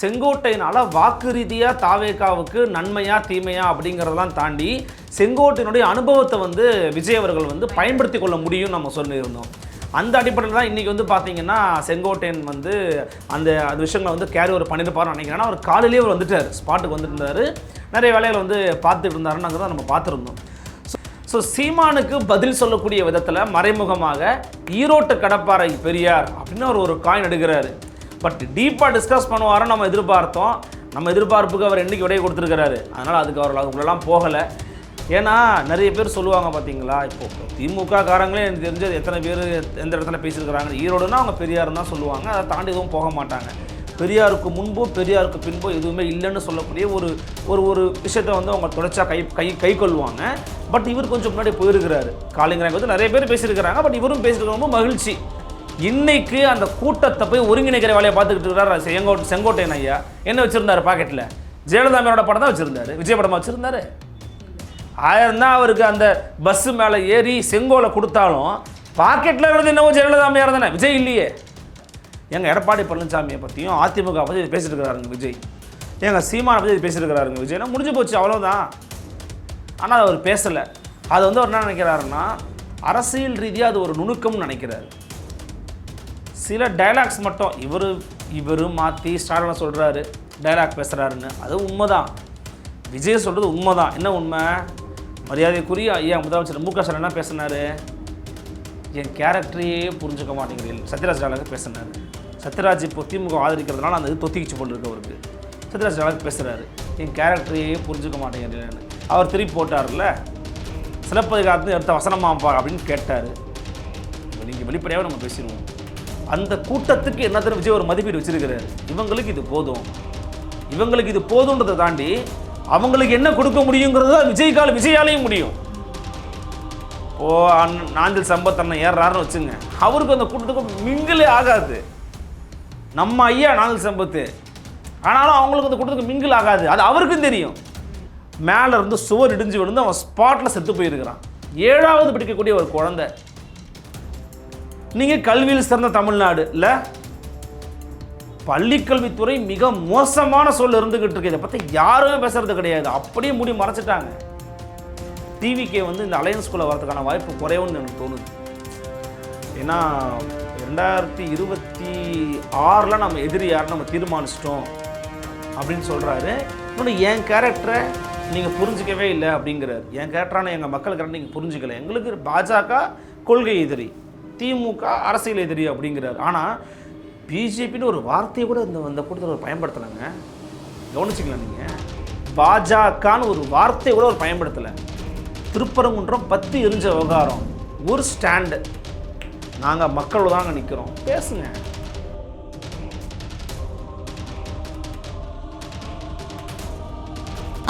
செங்கோட்டையினால வாக்கு ரீதியா தாவேகாவுக்கு நன்மையா தீமையா அப்படிங்கறதெல்லாம் தாண்டி செங்கோட்டையினுடைய அனுபவத்தை விஜய் அவர்கள் பயன்படுத்தி கொள்ள முடியும் நம்ம சொல்லியிருந்தோம். அந்த அடிப்படையில் தான் இன்றைக்கி பார்த்தீங்கன்னா செங்கோட்டையன் அந்த விஷயங்களை கேரி ஓவர் பண்ணியிருப்பாருன்னு நினைக்கிறேன். அவர் காலையிலேயே அவர் வந்துட்டார், ஸ்பாட்டுக்கு வந்துருந்தார், நிறைய வேலைகளை பார்த்துட்டு இருந்தாருன்னு நம்ம பார்த்துருந்தோம். ஸோ சீமானுக்கு பதில் சொல்லக்கூடிய விதத்தில் மறைமுகமாக ஈரோட்டு கடப்பாறை பெரியார் அப்படின்னு அவர் ஒரு காயின் எடுக்கிறாரு. பட் டீப்பாக டிஸ்கஸ் பண்ணுவாருன்னு நம்ம எதிர்பார்த்தோம். நம்ம எதிர்பார்ப்புக்கு அவர் என்றைக்கு விடையை கொடுத்துருக்கிறாரு. அதனால் அதுக்கு அவர் அதுக்குள்ளெல்லாம் போகலை. ஏன்னா நிறைய பேர் சொல்லுவாங்க பார்த்தீங்களா, இப்போது திமுக காரங்களே எனக்கு தெரிஞ்சது எத்தனை பேர் எந்த இடத்துல பேசியிருக்கிறாங்க. ஈரோடுனா அவங்க பெரியாருன்னு தான் சொல்லுவாங்க, அதை தாண்டி எதுவும் போக மாட்டாங்க. பெரியாருக்கு முன்போ பெரியாருக்கு பின்போ எதுவுமே இல்லைன்னு சொல்லக்கூடிய ஒரு ஒரு ஒரு விஷயத்தை அவங்க தொடர்ச்சியாக கை கொள்வாங்க. பட் இவர் கொஞ்சம் முன்னாடி போயிருக்கிறாரு. காலிங்கிறாங்க நிறைய பேர் பேசியிருக்கிறாங்க. பட் இவரும் பேசியிருக்க ரொம்ப மகிழ்ச்சி. இன்னைக்கு அந்த கூட்டத்தை போய் ஒருங்கிணைக்கிற வேலையை பார்த்துக்கிட்டு இருக்கிறார் செங்கோட்டையன் ஐயா. என்ன வச்சுருந்தார் பாக்கெட்டில்? ஜெயலலிதா அம்மையோட படம் தான் வச்சுருந்தாரு, விஜய் படமாக வச்சுருந்தாரு. 1000 தான் அவருக்கு அந்த பஸ்ஸு மேலே ஏறி செங்கோலை கொடுத்தாலும் பாக்கெட்டில் இருக்கிறது என்னவோ ஜெயலலிதா அம்மையார் தானே, விஜய் இல்லையே. எங்கள் எடப்பாடி பழனிசாமியை பற்றியும் அதிமுக பற்றி பேசிட்டு இருக்கிறாருங்க விஜய், எங்கள் சீமானை பற்றி பேசியிருக்கிறாருங்க விஜய்னா முடிஞ்சு போச்சு, அவ்வளோதான். ஆனால் அவர் பேசலை. அது அவர் என்ன நினைக்கிறாருன்னா, அரசியல் ரீதியாக அது ஒரு நுணுக்கம்னு நினைக்கிறாரு. சில டைலாக்ஸ் மட்டும் இவர் மாற்றி ஸ்டாலினை சொல்கிறாரு, டைலாக் பேசுகிறாருன்னு, அது உண்மைதான். விஜய் சொல்கிறது உண்மைதான். என்ன உண்மை? மரியாதைக்குரிய ஐயா முதலமைச்சர் மு க ஸ்டாலின் என்ன பேசினார்? என் கேரக்டரையே புரிஞ்சுக்க மாட்டேங்கிறீங்க. சத்யராஜ் டைலாக் பேசினார். சத்யராஜ் இப்போ திமுக ஆதரிக்கிறதுனால அந்த இது தொத்திக்கிச்சு போல் இருக்கு அவருக்கு. சத்யராஜ் டைலாக் பேசுகிறாரு, என் கேரக்டரையே புரிஞ்சுக்க மாட்டேங்கிறீங்கன்னு. அவர் திருப்பி போட்டார்ல, சிலப்பதிகாரத்து எடுத்த வசனமாப்பா அப்படின்னு கேட்டார். நீங்கள் வெளிப்படையாக நம்ம பேசிடுவோம். அந்த கூட்டத்துக்கு என்ன விஜய் ஒரு மதிப்பீடு வச்சிருக்கிறார். இவங்களுக்கு இது போதும், இவங்களுக்கு இது போதுன்றதை தாண்டி அவங்களுக்கு என்ன கொடுக்க முடியுங்கிறது தான் விஜயாலையும் முடியும். ஓ நாஞ்சில் சம்பத் அண்ணன் ஏறாருன்னு வச்சுங்க, அவருக்கு அந்த கூட்டத்துக்கு மிங்கிலே ஆகாது. நம்ம ஐயா நாஞ்சில் சம்பத்து, ஆனாலும் அவங்களுக்கு அந்த கூட்டத்துக்கு மிங்கில் ஆகாது. அது அவருக்கும் தெரியும். மேலே இருந்து சுவர் இடிஞ்சு விழுந்து அவன் ஸ்பாட்டில் செத்து போயிருக்கிறான். 7வது படிக்கக்கூடிய ஒரு குழந்தை. நீங்கள் கல்வியில் சிறந்த தமிழ்நாடு இல்லை, பள்ளிக்கல்வித்துறை மிக மோசமான சொல்ல இருந்துகிட்டு இருக்கு. இதை பற்றி யாருமே பேசுறது கிடையாது, அப்படியே மூடி மறைச்சிட்டாங்க. டிவிக்கே இந்த அலையன்ஸ்குள்ளே வரதுக்கான வாய்ப்பு குறைவுன்னு எனக்கு தோணுது. ஏன்னா 2026 நம்ம எதிரி யாருன்னு நம்ம தீர்மானிச்சிட்டோம் அப்படின்னு சொல்கிறாரு. இன்னொன்று, என் கேரக்டரை நீங்கள் புரிஞ்சிக்கவே இல்லை அப்படிங்கிறார். என் கேரக்டரான எங்கள் மக்களுக்கு நீங்கள் புரிஞ்சிக்கல. எங்களுக்கு பாஜக கொள்கை எதிரி, திமுக அரசியல் எதிரி அப்படிங்கிறார். ஆனால் பிஜேபின்னு ஒரு வார்த்தையை கூட இந்த கூட்டத்தில் ஒரு பயன்படுத்தலைங்க. கவனிச்சிக்கலாம் நீங்கள், பாஜகன்னு ஒரு வார்த்தையை கூட ஒரு பயன்படுத்தலை. திருப்பரங்குன்றம் 10 எரிஞ்ச விவகாரம், ஒரு ஸ்டாண்டு, நாங்கள் மக்களோட தாங்க நிற்கிறோம், பேசுங்க.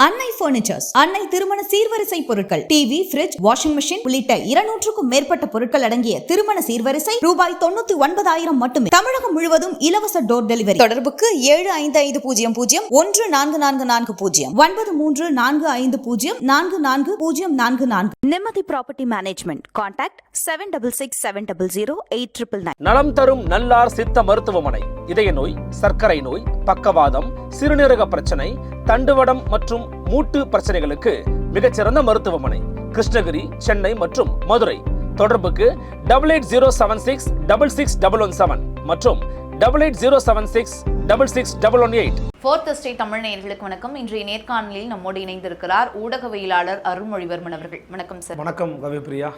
அன்னை பர்னிச்சர்ஸ், அன்னை திருமண சீர்வரிசை பொருட்கள், டிவி, ஃபிரிட்ஜ், வாஷிங் மெஷின் உள்ளிட்ட 200க்கும் மேற்பட்ட பொருட்கள் அடங்கிய திருமண சீர்வரிசை ரூபாய் 99,000 மட்டுமே. தமிழகம் முழுவதும் இலவச டோர் டெலிவரி. தொடர்புக்கு 7550014440 9345044044. நிம்மதி ப்ராப்பர்ட்டி மேனேஜ்மெண்ட். கான்டாக்ட் 7667008999. நலம் தரும் நல்லார் சித்த மருத்துவமனை. இதய நோய், சர்க்கரை நோய், பக்கவாதம், சிறுநீரக பிரச்சனை, தண்டுவடம் மற்றும் மூட்டு பிரச்சனைகளுக்கு மிகச்சிறந்த மருத்துவமனை. கிருஷ்ணகிரி, சென்னை மற்றும் மதுரை. தொடர்புக்கு 8807666117 மற்றும் 8807666118. ஃபோர்த் எஸ்டேட் தமிழ் நேயர்களுக்கு வணக்கம். இன்றைய நேர்காணலில் நம்மோடு இணைந்திருக்கிறார் ஊடகவியலாளர் அருள்மொழிவர்மன் அவர்கள். வணக்கம் சார். வணக்கம் கவிப்பிரியா.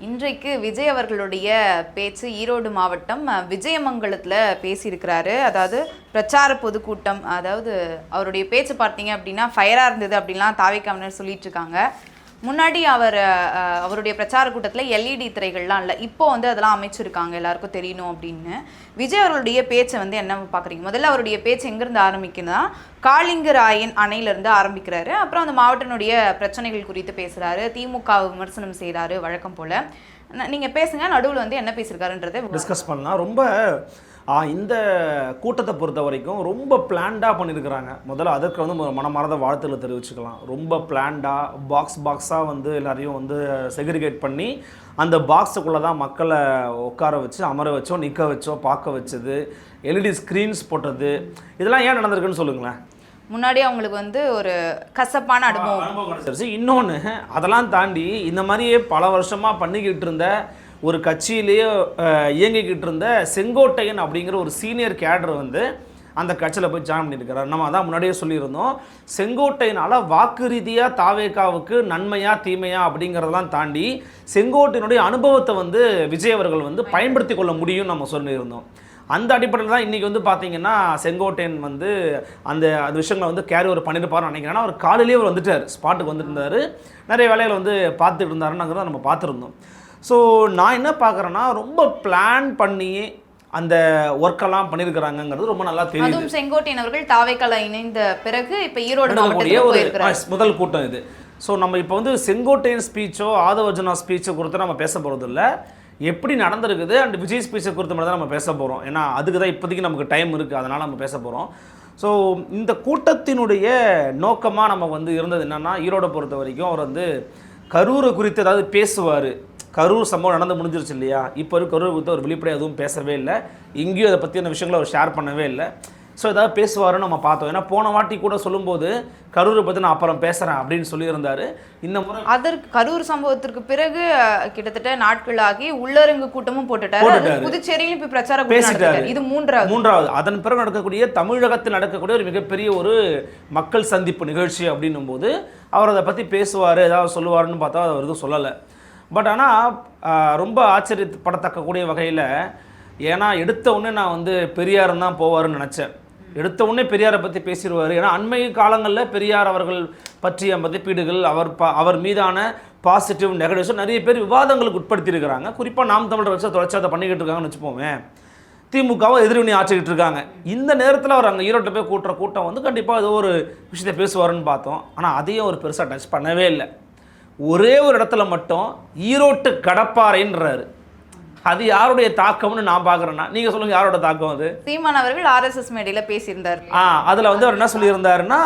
இன்றைக்கு விஜய் அவர்களுடைய பேச்சு ஈரோடு மாவட்டம் விஜயமங்கலத்தில் பேசியிருக்கிறாரு. அதாவது பிரச்சார பொதுக்கூட்டம், அதாவது அவருடைய பேச்சு பார்த்தீங்க அப்படின்னா ஃபயராக இருந்தது அப்படின்லாம் தாவேக்காவினர் சொல்லிட்டு இருக்காங்க. முன்னாடி அவருடைய பிரச்சார கூட்டத்தில் எல்இடி திரைகள்லாம் இல்லை, இப்போ அதெல்லாம் அமைச்சிருக்காங்க எல்லாருக்கும் தெரியணும் அப்படின்னு. விஜய் அவர்களுடைய பேச்சை என்ன பார்க்குறீங்க? முதல்ல அவருடைய பேச்சு எங்கேருந்து ஆரம்பிக்குன்னா, காளிங்கராயன் அணையிலேருந்து ஆரம்பிக்கிறாரு. அப்புறம் அந்த மாவட்டனுடைய பிரச்சனைகள் குறித்து பேசுகிறாரு, திமுக விமர்சனம் செய்கிறாரு வழக்கம் போல். நீங்கள் பேசுங்க, நடுவில் என்ன பேசியிருக்காருன்றதை டிஸ்கஸ் பண்ணலாம். ரொம்ப இந்த கூட்டத்தை பொறுத்த வரைக்கும் ரொம்ப பிளான்டாக பண்ணியிருக்கிறாங்க. முதல்ல அதற்கு வந்து மனமார்ந்த வாழ்த்துக்களை தெரிவிச்சுக்கலாம். ரொம்ப பிளான்டாக பாக்ஸாக வந்து எல்லாரையும் வந்து செக்ரிகேட் பண்ணி அந்த பாக்ஸுக்குள்ளே தான் மக்களை உட்கார வச்சு அமர வச்சோ நிற்க வச்சோ பார்க்க வச்சது, எல்இடி ஸ்க்ரீன்ஸ் போட்டது, இதெல்லாம் ஏன் நடந்திருக்குன்னு சொல்லுங்களேன். முன்னாடி அவங்களுக்கு வந்து ஒரு கசப்பான அனுபவம் கிடைச்சிருச்சு. இன்னொன்று அதெல்லாம் தாண்டி இந்த மாதிரியே பல வருஷமாக பண்ணிக்கிட்டு இருந்த ஒரு கட்சியிலேயே இயங்கிக்கிட்டு இருந்த செங்கோட்டையன் அப்படிங்கிற ஒரு சீனியர் கேடர் வந்து அந்த கட்சியில் போய் ஜாயின் பண்ணியிருக்கிறார். நம்ம அதான் முன்னாடியே சொல்லியிருந்தோம், செங்கோட்டையனால் வாக்கு ரீதியாக தாவேகாவுக்கு நன்மையா தீமையா அப்படிங்கிறதெல்லாம் தாண்டி செங்கோட்டையனுடைய அனுபவத்தை வந்து விஜய் அவர்கள் வந்து பயன்படுத்தி கொள்ள முடியும்னு நம்ம சொல்லியிருந்தோம். அந்த அடிப்படையில் தான் இன்றைக்கி வந்து பார்த்தீங்கன்னா செங்கோட்டையன் வந்து அந்த விஷயங்களை வந்து கேரி ஓவர் பண்ணியிருப்பாருன்னு நினைக்கிறேன். அவர் காலையிலேயே அவர் வந்துட்டார், ஸ்பாட்டுக்கு வந்துருந்தார், நிறைய வேலைகளை வந்து பார்த்துட்டு இருந்தாருன்னாங்கிறத நம்ம பார்த்துருந்தோம். ஸோ நான் என்ன பார்க்குறேன்னா, ரொம்ப பிளான் பண்ணி அந்த ஒர்க்கெல்லாம் பண்ணியிருக்கிறாங்கிறது ரொம்ப நல்லா தெரியும். செங்கோட்டையன் அவர்கள் தாவேக்கால இணைந்த பிறகு இப்போ ஈரோடு முதல் கூட்டம் இது. ஸோ நம்ம இப்போ வந்து செங்கோட்டையன் ஸ்பீச்சோ ஆதவர்ஜனா ஸ்பீச்சோ குறித்து நம்ம பேச போகிறது இல்லை, எப்படி நடந்திருக்குது அண்ட் விஜய் ஸ்பீச்சை குறித்து மட்டும் தான் நம்ம பேச போகிறோம். ஏன்னா அதுக்கு தான் இப்போதைக்கு நமக்கு டைம் இருக்குது, அதனால் நம்ம பேச போகிறோம். ஸோ இந்த கூட்டத்தினுடைய நோக்கமாக நம்ம வந்து இருந்தது என்னென்னா, ஈரோடை பொறுத்த வரைக்கும் அவர் வந்து கரூரை குறித்து ஏதாவது பேசுவார். கரூர் சம்பவம் நடந்து முடிஞ்சிருச்சு இல்லையா, இப்போ கரூர் குறித்து ஒரு வெளிப்படையாக எதுவும் பேசவே இல்லை, எங்கேயும் அதை பற்றின விஷயங்களை அவர் ஷேர் பண்ணவே இல்லை. ஸோ ஏதாவது பேசுவாருன்னு நம்ம பார்த்தோம். ஏன்னா போன வாட்டி கூட சொல்லும்போது கரூரை பற்றி நான் அப்புறம் பேசுகிறேன் அப்படின்னு சொல்லியிருந்தார். இந்த முறை அதற்கு கரூர் சம்பவத்திற்கு பிறகு கிட்டத்தட்ட நாட்களாகி உள்ளரங்கு கூட்டமும் போட்டுட்டாரு. புதுச்சேரியிலும் இப்போ பிரச்சாரம் பேசிட்டாரு. இது மூன்றாவது. அதன் பிறகு நடக்கக்கூடிய தமிழகத்தில் நடக்கக்கூடிய ஒரு மிகப்பெரிய ஒரு மக்கள் சந்திப்பு நிகழ்ச்சி அப்படின்னும் போது அவர் அதை பற்றி பேசுவார், ஏதாவது சொல்லுவாருன்னு பார்த்தா அவர் எதுவும் சொல்லலை. பட் ஆனால் ரொம்ப ஆச்சரியப்படத்தக்கக்கூடிய வகையில், ஏன்னா எடுத்த உடனே நான் வந்து பெரியார் தான் போவார்னு நினச்சேன். எடுத்த உடனே பெரியாரை பற்றி பேசிடுவார். ஏன்னா அண்மை காலங்களில் பெரியார் அவர்கள் பற்றிய மதிப்பீடுகள், அவர் மீதான பாசிட்டிவ் நெகட்டிவ்ஸ் நிறைய பேர் விவாதங்களுக்கு உட்படுத்தியிருக்கிறாங்க. குறிப்பாக நாம் தமிழர் வச்சு தொடர்ச்சி அதை பண்ணிக்கிட்டு இருக்காங்கன்னு வச்சுப்போமே. திமுகவை எதிர்வினை ஆற்றிக்கிட்டு இருக்காங்க. இந்த நேரத்தில் அவர் அங்கே ஈரோட்டில் போய் கூட்டுற கூட்டம் வந்து கண்டிப்பாக ஏதோ ஒரு விஷயத்தை பேசுவாருன்னு பார்த்தோம். ஆனால் அதையும் ஒரு பெருசாக டச் பண்ணவே இல்லை. ஒரே ஒரு இடத்துல மட்டும் ஈரோட்டு கடப்பாறைன்றாரு. அது யாருடைய தாக்கம்னு நான் பார்க்குறேன்னா, நீங்கள் சொல்லுங்கள் யாரோட தாக்கம் அது? சீமான் அவர்கள் RSS மேடையில் பேசியிருந்தார். அதில் வந்து அவர் என்ன சொல்லியிருந்தாருன்னா,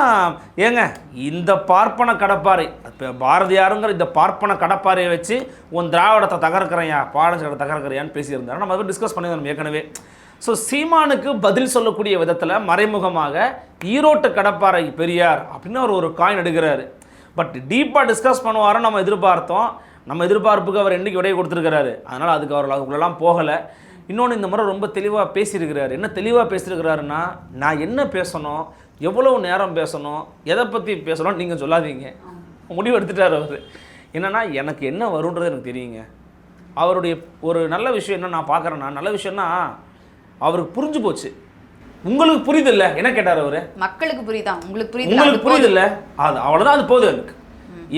ஏங்க இந்த பார்ப்பன கடப்பாறை, இப்போ பாரதியாருங்கிற இந்த பார்ப்பன கடப்பாறையை வச்சு உன் திராவிடத்தை தகர்க்கிறேயா, பாடச்சோட தகர்க்கிறையான்னு பேசியிருந்தாரு. நம்ம அதை டிஸ்கஸ் பண்ணியிருந்தோம் ஏற்கனவே. ஸோ சீமானுக்கு பதில் சொல்லக்கூடிய விதத்தில் மறைமுகமாக ஈரோட்டு கடப்பாறை பெரியார் அப்படின்னு ஒரு காயின் எடுக்கிறாரு. பட் டீப்பாக டிஸ்கஸ் பண்ணுவாருன்னு நம்ம எதிர்பார்த்தோம். நம்ம எதிர்பார்ப்புக்கு அவர் என்றைக்கு விடையை கொடுத்துருக்கிறாரு. அதனால் அதுக்கு அவர் அதுக்குள்ளெல்லாம் போகலை. இன்னொன்று இந்த முறை ரொம்ப தெளிவாக பேசியிருக்கிறாரு. என்ன தெளிவாக பேசியிருக்கிறாருன்னா, நான் என்ன பேசணும், எவ்வளவு நேரம் பேசணும், எதை பற்றி பேசணும்னு நீங்கள் சொல்லாதீங்க, முடிவு எடுத்துட்டார் அவர். என்னென்னா எனக்கு என்ன வருன்றது எனக்கு தெரியுங்க. அவருடைய ஒரு நல்ல விஷயம் என்ன நான் பார்க்குறேன்னா, நல்ல விஷயம்னா அவருக்கு புரிஞ்சு போச்சு. உங்களுக்கு புரியுது இல்லை என்ன கேட்டார் அவர்? மக்களுக்கு புரியுதா, உங்களுக்கு புரியுது இல்லை, அது அவ்வளோதான், அது போதும். எனக்கு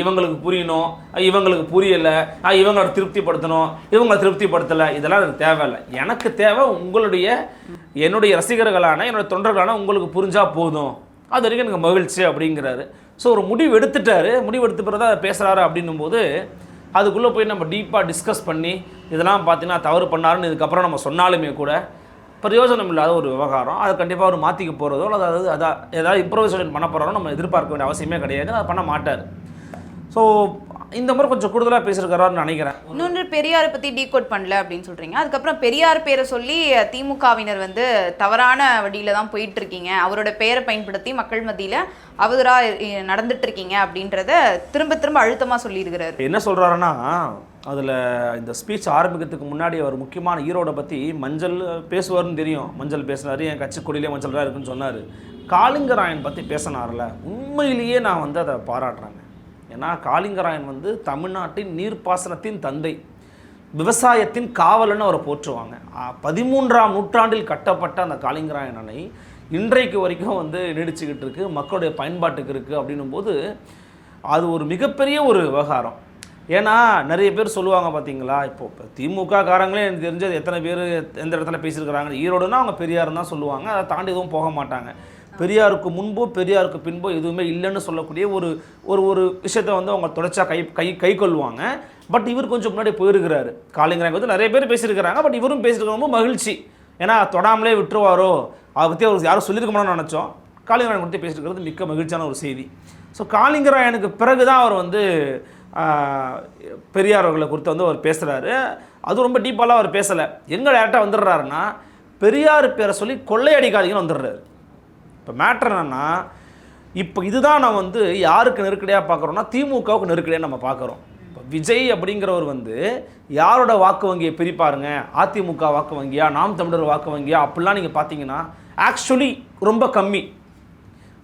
இவங்களுக்கு புரியணும், இவங்களுக்கு புரியலை, இவங்களை திருப்திப்படுத்தணும், இவங்களை திருப்திப்படுத்தலை, இதெல்லாம் எனக்கு தேவையில்லை. எனக்கு தேவை என்னுடைய ரசிகர்களான என்னுடைய தொண்டர்களான உங்களுக்கு புரிஞ்சால் போதும், அது வரைக்கும் எனக்கு மகிழ்ச்சி அப்படிங்கிறாரு. ஸோ ஒரு முடிவு எடுத்துட்டாரு. முடிவு எடுத்து பிறகு தான் பேசுகிறாரு. அப்படின்னும் போது அதுக்குள்ளே போய் நம்ம டீப்பாக டிஸ்கஸ் பண்ணி இதெல்லாம் பார்த்தீங்கன்னா தவறு பண்ணாருன்னு இதுக்கப்புறம் நம்ம சொன்னாலுமே கூட பிரயோஜனம் இல்லாத ஒரு விவகாரம். அதை கண்டிப்பாக அவர் மாற்றிக்க போகிறதோ அல்லது ஏதாவது இம்ப்ரோவைசேஷன் பண்ண போகிறாரோ நம்ம எதிர்பார்க்க வேண்டிய அவசியமே கிடையாது. அதை பண்ண மாட்டார். ஸோ இந்த மாதிரி கொஞ்சம் கூடுதலாக பேசியிருக்கிறாருன்னு நினைக்கிறேன். இன்னொன்று, பெரியாரை பற்றி டீகோட் பண்ணல அப்படின்னு சொல்கிறீங்க. அதுக்கப்புறம் பெரியார் பேரை சொல்லி திமுகவினர் வந்து தவறான வழியில் தான் போயிட்டு இருக்கீங்க, அவரோட பெயரை பயன்படுத்தி மக்கள் மத்தியில் அவதூறாக நடந்துட்டு இருக்கீங்க அப்படின்றத திரும்ப திரும்ப அழுத்தமாக சொல்லியிருக்கிறாரு. என்ன சொல்கிறாருன்னா, அதில் இந்த ஸ்பீச் ஆரம்பிக்கிறதுக்கு முன்னாடி அவர் முக்கியமான ஈரோடை பற்றி மஞ்சள் பேசுவார்னு தெரியும். மஞ்சள் பேசினார், என் கட்சி கொடியிலே மஞ்சள் தான் இருக்குன்னு சொன்னார். காளிங்கராயன் பற்றி பேசினார்ல, உண்மையிலேயே நான் வந்து அதை பாராட்டுறேங்க. ஏன்னா காளிங்கராயன் வந்து தமிழ்நாட்டின் நீர்ப்பாசனத்தின் தந்தை, விவசாயத்தின் காவலன்னு அவரை போற்றுவாங்க. 13ஆம் நூற்றாண்டில் கட்டப்பட்ட அந்த காளிங்கராயன் அணை இன்றைக்கு வரைக்கும் வந்து நீடிச்சுக்கிட்டு இருக்குது, மக்களுடைய பயன்பாட்டுக்கு இருக்குது. அப்படின்னும் போது அது ஒரு மிகப்பெரிய ஒரு விவகாரம். ஏன்னா நிறைய பேர் சொல்லுவாங்க பார்த்தீங்களா, இப்போ திமுக காரங்களே எனக்கு தெரிஞ்சது எத்தனை பேர் எந்த இடத்துல பேசியிருக்கிறாங்க, ஈரோடுனா அவங்க பெரியார் தான் சொல்லுவாங்க, அதை தாண்டி எதுவும் போக மாட்டாங்க. பெரியாருக்கு முன்போ பெரியாருக்கு பின்போ எதுவுமே இல்லைன்னு சொல்லக்கூடிய ஒரு விஷயத்தை வந்து அவங்க தொடர்ச்சியாக கை கொள்வாங்க. பட் இவர் கொஞ்சம் முன்னாடி போயிருக்கிறாரு. காளிங்கராயன் வந்து நிறைய பேர் பேசியிருக்கிறாங்க, பட் இவரும் பேசியிருக்க ரொம்ப மகிழ்ச்சி. ஏன்னா தொடாமலே விட்டுருவாரோ அதை பற்றி அவருக்கு யாரும் சொல்லியிருக்க மாட்டோம்னு நினச்சோம். காளிங்கராயன் பற்றி பேசிட்டு இருக்கிறது மிக்க மகிழ்ச்சியான ஒரு செய்தி. ஸோ காளிங்கராயனுக்கு பிறகு தான் அவர் வந்து பெரியார் அவர்களை குறித்து வந்து அவர் பேசுகிறாரு. அது ரொம்ப டீப்பாலாம் அவர் பேசலை. எங்கே டேரெக்டாக வந்துடுறாருன்னா பெரியார் பேரை சொல்லி கொள்ளையடிக்காதீங்கன்னு வந்துடுறாரு. இப்போ மேட்ரு என்னென்னா, இப்போ இதுதான் நம்ம வந்து யாருக்கு நெருக்கடியாக பார்க்குறோன்னா திமுகவுக்கு நெருக்கடியாக நம்ம பார்க்குறோம். இப்போ விஜய் அப்படிங்கிறவர் வந்து யாரோட வாக்கு வங்கியை பிரிப்பாருங்க, அதிமுக வாக்கு வங்கியா, நாம் தமிழர் வாக்கு வங்கியா அப்படிலாம் நீங்கள் பார்த்தீங்கன்னா ஆக்சுவலி ரொம்ப கம்மி.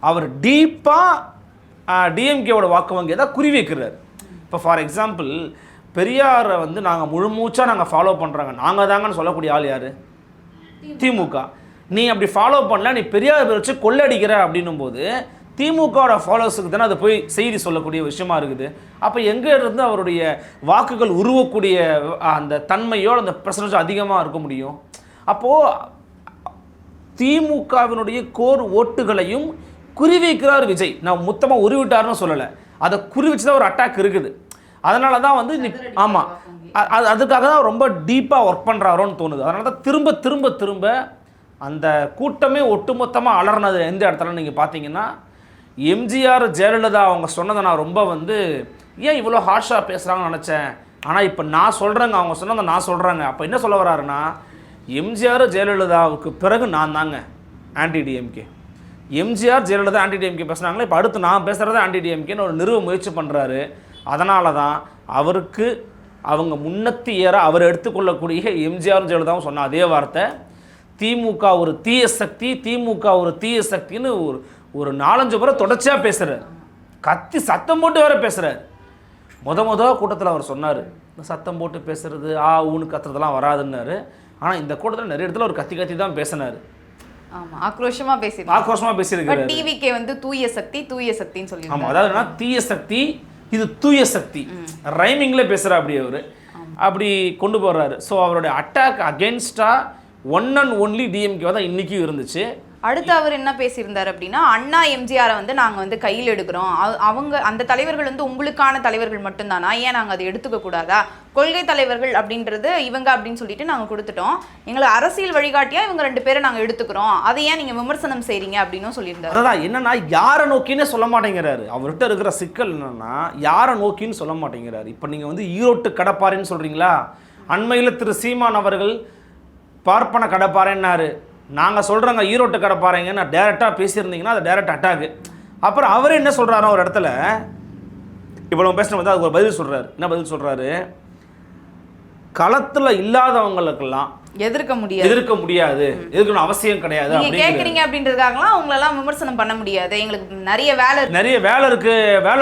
அவர் டீப்பாக டிஎம்கேவோட வாக்கு வங்கியை தான் குறி வைக்கிறார். இப்போ ஃபார் எக்ஸாம்பிள் பெரியாரை வந்து நாங்கள் முழுமூச்சாக நாங்கள் ஃபாலோ பண்ணுறாங்க, நாங்கள் தாங்கன்னு சொல்லக்கூடிய ஆள் யார்? திமுக. நீ அப்படி ஃபாலோ பண்ணல, நீ பெரியார் பேர் வச்சு கொள்ளடிக்கிற அப்படின்னும் போது திமுகவோட ஃபாலோவர்ஸுக்கு தானே அது போய் செய்தி சொல்லக்கூடிய விஷயமா இருக்குது. அப்போ எங்கே இருந்து அவருடைய வாக்குகள் உருவக்கூடிய அந்த தன்மையோடு அந்த பெர்சன்டேஜ் அதிகமாக இருக்க முடியும்? அப்போது திமுகவினுடைய கோர் ஓட்டுகளையும் குறிவைக்கிறார் விஜய். நான் மொத்தமாக உருவிட்டார்னு சொல்லலை, அதை குறிவிச்சு தான் ஒரு அட்டாக் இருக்குது. அதனால தான் வந்து ஆமாம், அதுக்காக தான் ரொம்ப டீப்பாக ஒர்க் பண்ணுறாரோன்னு தோணுது. அதனால தான் திரும்ப திரும்ப திரும்ப அந்த கூட்டமே ஒட்டுமொத்தமாக அலர்னது எந்த இடத்துல நீங்கள் பார்த்தீங்கன்னா, எம்ஜிஆர் ஜெயலலிதா அவங்க சொன்னதை நான் ரொம்ப வந்து ஏன் இவ்வளோ ஹார்ஷாக பேசுகிறாங்கன்னு நினச்சேன். ஆனால் இப்போ நான் சொல்கிறேங்க, அவங்க சொன்னதை நான் சொல்கிறாங்க. அப்போ என்ன சொல்ல வர்றாருன்னா, எம்ஜிஆர் ஜெயலலிதாவுக்கு பிறகு நான் தாங்க anti DMK. MGR Jayalalithaa anti DMK பேசுகிறாங்களே, இப்போ அடுத்து நான் பேசுகிறது ஆன்டி டிஎம்கேன்னு ஒரு நிறுவ முயற்சி பண்ணுறாரு. அதனால தான் அவருக்கு அவங்க முன்னத்தி ஏற அவர் எடுத்துக்கொள்ளக்கூடிய எம்ஜிஆர் ஜெயலலிதாவும் சொன்ன அதே வார்த்தை, திமுக ஒரு தீய சக்தி, திமுக ஒரு தீய சக்தின்னு ஒரு 4-5 முறை தொடர்ச்சியாக பேசுகிறார். கத்தி சத்தம் போட்டு வேற பேசுகிறார். முத கூட்டத்தில் அவர் சொன்னார், இந்த சத்தம் போட்டு பேசுறது ஊன்னு கத்துறதெல்லாம் வராதுன்னாரு. ஆனால் இந்த கூட்டத்தில் நிறைய இடத்துல ஒரு கத்தி தான் பேசினார். ஆமா, ஆக்ரோஷமா பேசியிருக்காரு. டிவிகே வந்து தூய சக்தின்னு சொல்லி. ஆமா, அதாவது தீய சக்தி, இது தூய சக்தி, ரைமிங்ல பேசுகிறா அப்படி அவர் அப்படி கொண்டு போடுறாரு. ஸோ அவருடைய அட்டாக் அகென்ஸ்டாக ஒன் அண்ட் ஒன்லி டிஎம்கே தான் இன்றைக்கும் இருந்துச்சு. அடுத்து அவர் என்ன பேசியிருந்தார் அப்படின்னா, அண்ணா எம்ஜிஆரை வந்து நாங்கள் வந்து கையில் எடுக்கிறோம், அவங்க அந்த தலைவர்கள் வந்து உங்களுக்கான தலைவர்கள் மட்டும்தானா, ஏன் நாங்கள் அதை எடுத்துக்க கூடாதா, கொள்கை தலைவர்கள் அப்படின்றது இவங்க அப்படின்னு சொல்லிட்டு நாங்கள் கொடுத்துட்டோம், எங்களை அரசியல் வழிகாட்டியாக இவங்க 2 பேரை நாங்கள் எடுத்துக்கிறோம், அதை ஏன் நீங்கள் விமர்சனம் செய்கிறீங்க அப்படின்னு சொல்லியிருந்தார். அதான் என்னன்னா, யாரை நோக்கின்னு சொல்ல மாட்டேங்கிறாரு. அவர்கிட்ட இருக்கிற சிக்கல் என்னன்னா, யாரை நோக்கின்னு சொல்ல மாட்டேங்கிறாரு. இப்போ நீங்கள் வந்து ஈரோட்டு கடப்பாறைன்னு சொல்கிறீங்களா, அண்மையில் திரு சீமான் அவர்கள் பார்ப்பன கடப்பாறைன்னாரு. நாங்கள் சொல்கிறோங்க ஈரோட்டு கடப்பாறைங்க, நான் டேரெக்டாக பேசியிருந்தீங்கன்னா அது டேரெக்ட் அட்டாக்கு. அப்புறம் அவர் என்ன சொல்கிறாரோ ஒரு இடத்துல, இவ்வளோ பேசின வந்து அதுக்கு ஒரு பதில் சொல்கிறாரு. என்ன பதில் சொல்கிறாரு? களத்தில் இல்லாதவங்களுக்கெல்லாம் எதிர்க்க முடியாது, எதிர்க்கணும் அவசியம் கிடையாது. நீங்க கேக்குறீங்க அப்படின்றதுக்காகலாம் அவங்களெல்லாம் விமர்சனம் பண்ண முடியாது, எங்களுக்கு நிறைய வேலை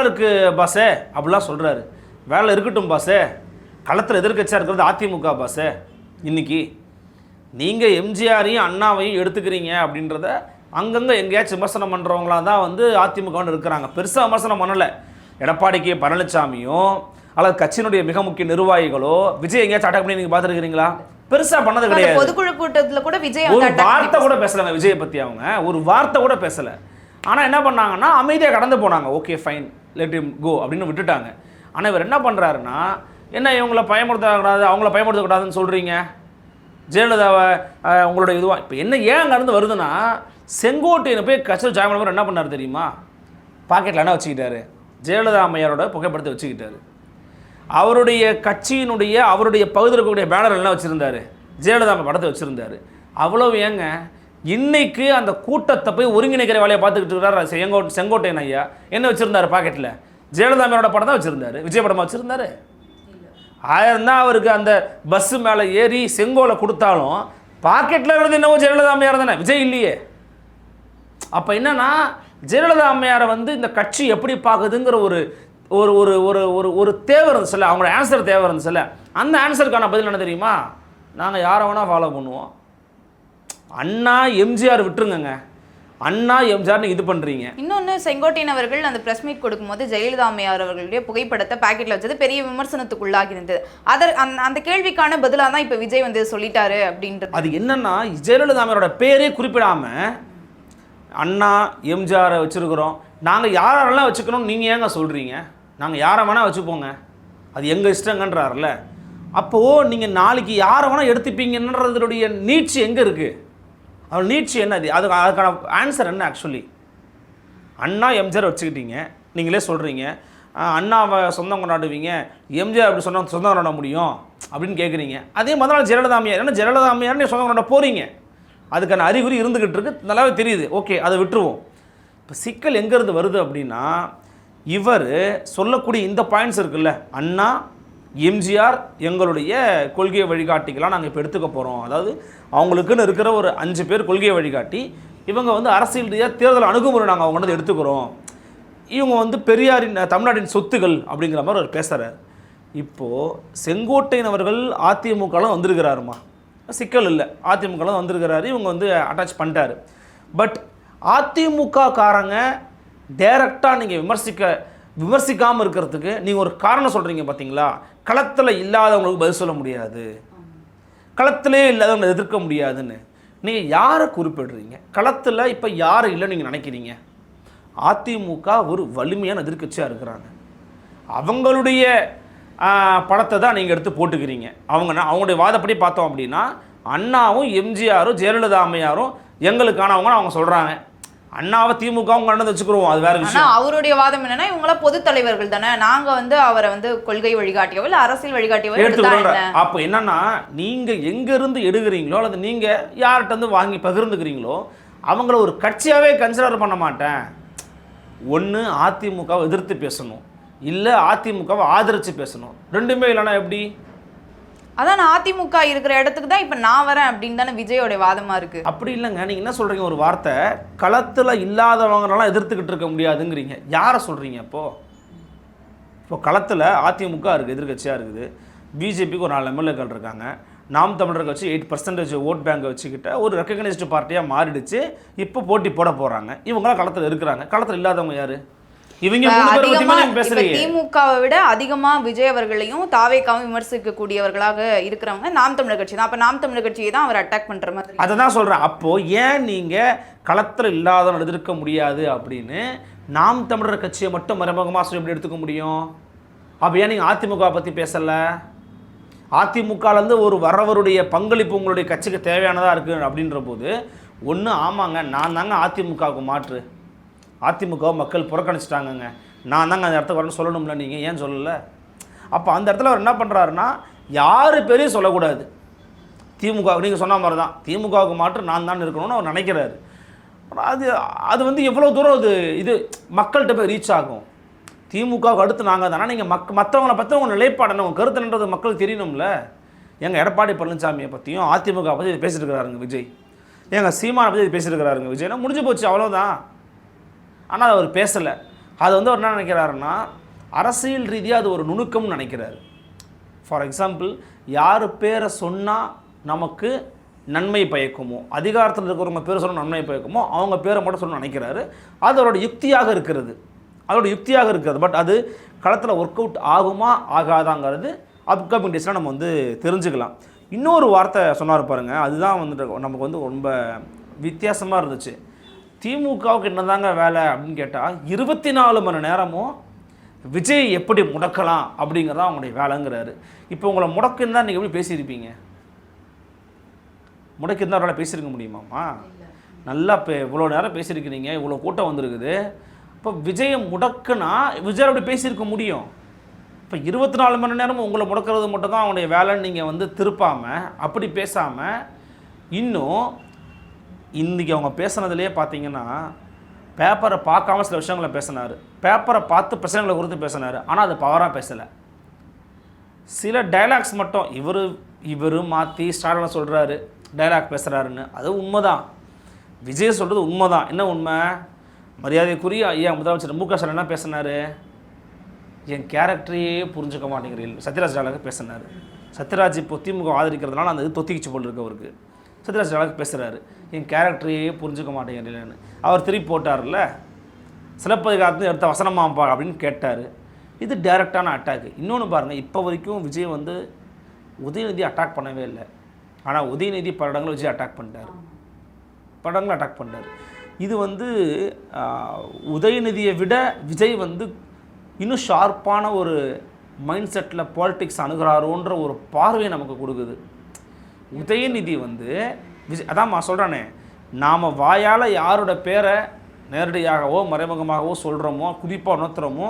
இருக்கு பாஸே அப்படிலாம் சொல்கிறாரு. வேலை இருக்கட்டும் பாஸே, களத்தில் எதிர்க்கட்சியாக இருக்கிறது அதிமுக பாஸே. இன்னைக்கு நீங்கள் எம்ஜிஆரையும் அண்ணாவையும் எடுத்துக்கிறீங்க அப்படின்றத அங்கங்கே எங்கேயாச்சும் விமர்சனம் பண்ணுறவங்களா தான் வந்து அதிமுகன்னு இருக்கிறாங்க. பெருசாக விமர்சனம் பண்ணலை. எடப்பாடி கே பழனிசாமியோ அல்லது கட்சியினுடைய மிக முக்கிய நிர்வாகிகளோ விஜய் எங்கேயாச்சும் அட்டாக் பண்ணி நீங்கள் பார்த்துருக்கிறீங்களா? பெருசாக பண்ணது கிடையாது. பொதுக்குழு கூட்டத்தில் கூட விஜய் ஒரு வார்த்தை கூட பேசலைங்க விஜயை பற்றி. அவங்க ஒரு வார்த்தை கூட பேசலை. ஆனால் என்ன பண்ணாங்கன்னா, அமைதியாக கடந்து போனாங்க. Okay fine, let him go அப்படின்னு விட்டுட்டாங்க. ஆனால் இவர் என்ன பண்ணுறாருன்னா, என்ன இவங்களை பயமுறுத்தக்கூடாது, அவங்கள பயமுறுத்தக்கூடாதுன்னு சொல்கிறீங்க, ஜெயலலிதாவை உங்களோட இதுவாக. இப்போ என்ன ஏன் அங்கேருந்து வருதுன்னா, செங்கோட்டையனை போய் கட்சியில் ஜாயின் பண்ணவர் என்ன பண்ணார் தெரியுமா? பாக்கெட்டில் என்ன வச்சுக்கிட்டாரு? ஜெயலலிதா அம்மையாரோட புகைப்படத்தை வச்சுக்கிட்டாரு. அவருடைய கட்சியினுடைய அவருடைய பகுதியில் இருக்கக்கூடிய பேனர் என்ன வச்சுருந்தாரு? ஜெயலலிதா படத்தை வச்சுருந்தாரு. அவ்வளவு ஏங்க, இன்னைக்கு அந்த கூட்டத்தை போய் ஒருங்கிணைக்கிற வேலையை பார்த்துக்கிட்டு இருக்கிறார் செங்கோட்டையன் ஐயா. என்ன வச்சுருந்தாரு பாக்கெட்டில்? ஜெயலலிதா அம்மையாரோட படம் தான் வச்சுருந்தாரு. விஜய் படமாக வச்சுருந்தாரு. 1000 தான் அவருக்கு அந்த பஸ்ஸு மேலே ஏறி செங்கோலை கொடுத்தாலும் பாக்கெட்டில் இருக்கிறது என்னவோ ஜெயலலிதா அம்மையார் தானே, விஜய் இல்லையே. அப்போ என்னன்னா, ஜெயலலிதா அம்மையாரை வந்து இந்த கட்சி எப்படி பார்க்குதுங்கிற ஒரு ஒரு ஒரு ஒரு ஒரு ஒரு தேவை இருந்துச்சுல்ல, அவங்களோட ஆன்சர் தேவை இருந்துச்சுல்ல. அந்த ஆன்சருக்கான பதில் என்ன தெரியுமா? நாங்கள் யாரை வேணால் ஃபாலோ பண்ணுவோம். அண்ணா எம்ஜிஆர் விட்டுருங்க, அண்ணா எம்ஜிஆர்னு இது பண்ணுறீங்க. இன்னொன்று, செங்கோட்டையன் அவர்கள் அந்த ப்ரெஸ் மீட் கொடுக்கும்போது ஜெயலலிதா அம்மையார் அவர்களுடைய புகைப்படத்தை பாக்கெட்டில் வச்சது பெரிய விமர்சனத்துக்குள்ளாகி இருந்தது. அந்த கேள்விக்கான பதிலாக தான் இப்போ விஜய் வந்து சொல்லிட்டாரு அப்படின்றது. அது என்னன்னா, ஜெயலலிதா அம்மையாரோட பேரே குறிப்பிடாமல் அண்ணா எம்ஜிஆரை வச்சுருக்கிறோம், நாங்கள் யாரெல்லாம் வச்சுக்கணும் நீங்கள் ஏங்க சொல்கிறீங்க? நாங்கள் யாரை வேணால் வச்சுப்போங்க, அது எங்கள் இஷ்டங்கன்றார்ல. அப்போது நீங்கள் நாளைக்கு யாரை வேணால் எடுத்துப்பீங்கன்றதுடைய நீட்சி எங்கே இருக்குது? அவர் நீட்சி என்ன? அதுக்கான ஆன்சர் என்ன? ஆக்சுவலி அண்ணா எம்ஜிஆர் வச்சுக்கிட்டீங்க, நீங்களே சொல்கிறீங்க. அண்ணாவை சொந்தம் கொண்டாடுவீங்க, எம்ஜிஆர் அப்படி சொந்தம் கொண்டாட முடியும் அப்படின்னு கேட்குறீங்க. அதே மாதிரி ஜெயலலிதா அம்மையார், ஏன்னா ஜெயலலிதா அம்மையார் நீ சொந்தம் கொண்டாட போகிறீங்க, அதுக்கான அறிகுறி இருந்துக்கிட்டு இருக்கு, நல்லாவே தெரியுது. ஓகே, அதை விட்டுருவோம். இப்போ சிக்கல் எங்கேருந்து வருது அப்படின்னா, இவர் சொல்லக்கூடிய இந்த பாயிண்ட்ஸ் இருக்குல்ல, அண்ணா எம்ஜிஆர் எங்களுடைய கொள்கை வழிகாட்டிகளாக நாங்கள் இப்போ எடுத்துக்க போகிறோம். அதாவது அவங்களுக்குன்னு இருக்கிற ஒரு 5 பேர் கொள்கை வழிகாட்டி, இவங்க வந்து அரசியல் ரீதியாக தேர்தல் அணுகுமுறை நாங்கள் அவங்க வந்து எடுத்துக்கிறோம், இவங்க வந்து பெரியாரின் தமிழ்நாட்டின் சொத்துகள் அப்படிங்கிற மாதிரி அவர் பேசுகிறார். இப்போது செங்கோட்டையன் அவர்கள் அதிமுகலாம் வந்திருக்கிறாருமா, சிக்கல் இல்லை, அதிமுகலாம் வந்திருக்கிறாரு, இவங்க வந்து அட்டாச் பண்ணிட்டாரு. பட் அதிமுக காரங்க டைரக்டாக நீங்கள் விமர்சிக்காமல் இருக்கிறதுக்கு நீங்கள் ஒரு காரணம் சொல்கிறீங்க பார்த்தீங்களா? களத்தில் இல்லாதவங்களுக்கு பதில் சொல்ல முடியாது, களத்திலே இல்லாதவங்களை எதிர்க்க முடியாதுன்னு நீங்கள் யாரை குறிப்பிடுறீங்க? களத்தில் இப்போ யார் இல்லைன்னு நீங்கள் நினைக்கிறீங்க? அதிமுக ஒரு வலிமையான எதிர்க்கட்சியாக இருக்கிறாங்க, அவங்களுடைய படத்தை தான் நீங்கள் எடுத்து போட்டுக்கிறீங்க. அவங்களுடைய வாதப்படி பார்த்தோம் அப்படின்னா அண்ணாவும் எம்ஜிஆரும் ஜெயலலிதா அம்மையாரும் எங்களுக்கானவங்கன்னு அவங்க சொல்கிறாங்க. அண்ணாவை திமுகவும் கண்டது வச்சுக்கிறோம், அது வேற விஷயம். அவருடைய வாதம் என்னன்னா, இவங்கள பொது தலைவர்கள் தானே, நாங்க வந்து அவரை வந்து கொள்கை வழிகாட்டியோ இல்ல அரசியல் வழிகாட்டியோ எடுத்துக்கிறோம். அப்போ என்னன்னா, நீங்க எங்க இருந்து எடுக்கிறீங்களோ அல்லது நீங்க யார்கிட்ட இருந்து வாங்கி பகிர்ந்துக்கிறீங்களோ அவங்கள ஒரு கட்சியாவே கன்சிடர் பண்ண மாட்டேன். ஒன்று அதிமுகவை எதிர்த்து பேசணும், இல்லை அதிமுகவை ஆதரித்து பேசணும், ரெண்டுமே இல்லைனா எப்படி? அதான் அதிமுக இருக்கிற இடத்துக்கு தான் இப்போ நான் வரேன் அப்படின்னு தானே விஜயோட வாதமாக இருக்குது. அப்படி இல்லைங்க, நீங்கள் என்ன சொல்கிறீங்க? ஒரு வார்த்தை களத்தில் இல்லாதவங்களாம் எதிர்த்துக்கிட்டு இருக்க முடியாதுங்கிறீங்க. யாரை சொல்கிறீங்க? இப்போ களத்தில் அதிமுக இருக்குது, எதிர்கட்சியாக இருக்குது, பிஜேபிக்கு ஒரு 4 எம்எல்ஏக்கள் இருக்காங்க, நாம் தமிழர் கட்சி 8% ஓட் பேங்கை வச்சுக்கிட்ட ஒரு ரெக்கக்னைஸ்டு பார்ட்டியாக மாறிடுச்சு, இப்போ போட்டி போட போகிறாங்க. இவங்களாம் களத்தில் இருக்கிறாங்க. களத்தில் இல்லாதவங்க யார்? இவங்க திமுகவை விட அதிகமா விஜய் அவர்களையும் தாவேக்காவும் விமர்சிக்கக்கூடியவர்களாக இருக்கிறவங்க நாம் தமிழர் கட்சி தான். அப்ப நாம் தமிழர் கட்சியை தான் அவர் அட்டாக் பண்ற மாதிரி. அதை தான் சொல்றேன். அப்போ ஏன் நீங்க களத்தில் இல்லாதவன் எதிர்க்க முடியாது அப்படின்னு நாம் தமிழர் கட்சியை மட்டும் மறைமுகமாக சொல்லி எப்படி எடுத்துக்க முடியும்? அப்போ ஏன் நீங்கள் அதிமுக பற்றி பேசலை? அதிமுகலேருந்து ஒரு வரவருடைய பங்களிப்பு உங்களுடைய கட்சிக்கு தேவையானதாக இருக்குது அப்படின்ற போது ஒன்று ஆமாங்க, நான் தாங்க அதிமுகவுக்கு மாற்று, அதிமுகவை மக்கள் புறக்கணிச்சிட்டாங்கங்க, நான் தாங்க அந்த இடத்துக்கு வரணும்னு சொல்லணும்ல, நீங்கள் ஏன் சொல்லலை? அப்போ அந்த இடத்துல அவர் என்ன பண்ணுறாருன்னா, யார் பேரையும் சொல்லக்கூடாது, திமுக நீங்கள் சொன்ன மாதிரி தான் திமுகவுக்கு மாற்று நான் தான் இருக்கணும்னு அவர் நினைக்கிறாரு. அது வந்து எவ்வளோ தூரம் இது மக்கள்கிட்ட போய் ரீச் ஆகும்? திமுகவுக்கு அடுத்து நாங்கள் தானே, நீங்கள் மற்றவங்களை பற்றி உங்கள் நிலைப்பாடு உங்கள் கருத்துன்றது மக்களுக்கு தெரியணும்ல. எங்கள் எடப்பாடி பழனிசாமியை பற்றியும் அதிமுக பற்றி இது பேசிட்டு இருக்கிறாருங்க விஜய், எங்கள் சீமானை பற்றி இது பேசிட்டு இருக்கிறாருங்க விஜய்னா முடிஞ்சு போச்சு, அவ்வளோதான். ஆனால் அவர் பேசலை. அது வந்து அவர் என்ன நினைக்கிறாருன்னா, அரசியல் ரீதியாக அது ஒரு நுணுக்கம்னு நினைக்கிறாரு. ஃபார் எக்ஸாம்பிள், யார் பேரை சொன்னால் நமக்கு நன்மை பயக்குமோ, அதிகாரத்தில் இருக்கிறவங்க பேரை சொன்னால் நன்மை பயக்குமோ அவங்க பேரை மட்டும் சொல்ல நினைக்கிறாரு. அது அவரோட யுக்தியாக இருக்கிறது, பட் அது களத்தில் ஒர்க் அவுட் ஆகுமா ஆகாதாங்கிறது அப்கமிங் டேஸில் நம்ம வந்து தெரிஞ்சுக்கலாம். இன்னொரு வார்த்தை சொன்னார் பாருங்கள், அதுதான் வந்துட்டு நமக்கு வந்து ரொம்ப வித்தியாசமாக இருந்துச்சு. திமுகவுக்கு என்னதாங்க வேலை அப்படின்னு கேட்டால் 24 மணி நேரமும் விஜய் எப்படி முடக்கலாம் அப்படிங்கிறதான் அவங்களுடைய வேலைங்கிறாரு. இப்போ உங்களை முடக்குன்னு தான் நீங்கள் எப்படி பேசியிருப்பீங்க? முடக்கிருந்தால் அவரால் பேசியிருக்க முடியுமாம்மா? நல்லா இவ்வளோ நேரம் பேசியிருக்கிறீங்க, இவ்வளோ கூட்டம் வந்திருக்குது. இப்போ விஜயை முடக்குனா விஜய் அப்படி பேசியிருக்க முடியும்? இப்போ 24 மணி நேரமும் உங்களை முடக்கிறது மட்டும் தான் அவனுடைய வேலைன்னு நீங்கள் வந்து திருப்பாமல் அப்படி பேசாமல், இன்னும் இன்றைக்கி அவங்க பேசுனதுலேயே பார்த்தீங்கன்னா பேப்பரை பார்க்காம சில விஷயங்களை பேசினார், பேப்பரை பார்த்து பிரச்சனைகளை குறித்து பேசினார், ஆனால் அது பவராக பேசலை. சில டைலாக்ஸ் மட்டும் இவர் மாற்றி ஸ்டாலின் சொல்கிறாரு டைலாக் பேசுகிறாருன்னு, அது உண்மைதான். விஜய் சொல்கிறது உண்மைதான். என்ன உண்மை? மரியாதைக்குரிய ஐயா முதலமைச்சர் மு க ஸ்டாலின் என்ன பேசினார்? என் கேரக்டரையே புரிஞ்சுக்க மாட்டேங்கிறீர்கள் சத்யராஜ் டைலாக் பேசினார். சத்யராஜ் இப்போ திமுக ஆதரிக்கிறதுனால அந்த இது தொத்திக்கிச்சு போல் இருக்கு அவருக்கு. சத்யராஜ் டைலாக் பேசுகிறாரு, என் கேரக்டரையே புரிஞ்சுக்க மாட்டேங்கிறீங்கன்னு. அவர் திருப்பி போட்டார்ல, சிலப்பதிகாரத்தில் எடுத்த வசனமாப்பா அப்படின்னு கேட்டார். இது டைரக்டான அட்டாக்கு. இன்னொன்று பாருங்கள், இப்போ வரைக்கும் விஜய் வந்து உதயநிதி அட்டாக் பண்ணவே இல்லை, ஆனால் உதயநிதி படங்களை விஜய் அட்டாக் பண்ணிட்டார், இது வந்து உதயநிதியை விட விஜய் வந்து இன்னும் ஷார்ப்பான ஒரு மைண்ட் செட்டில் பாலிடிக்ஸ் அணுகிறாரோன்ற ஒரு பார்வையை நமக்கு கொடுக்குது. உதயநிதி வந்து அதான் சொல்கிறானே, நாம் வாயால் யாரோட பேரை நேரடியாகவோ மறைமுகமாகவோ சொல்கிறோமோ குறிப்பாக உணர்த்துறோமோ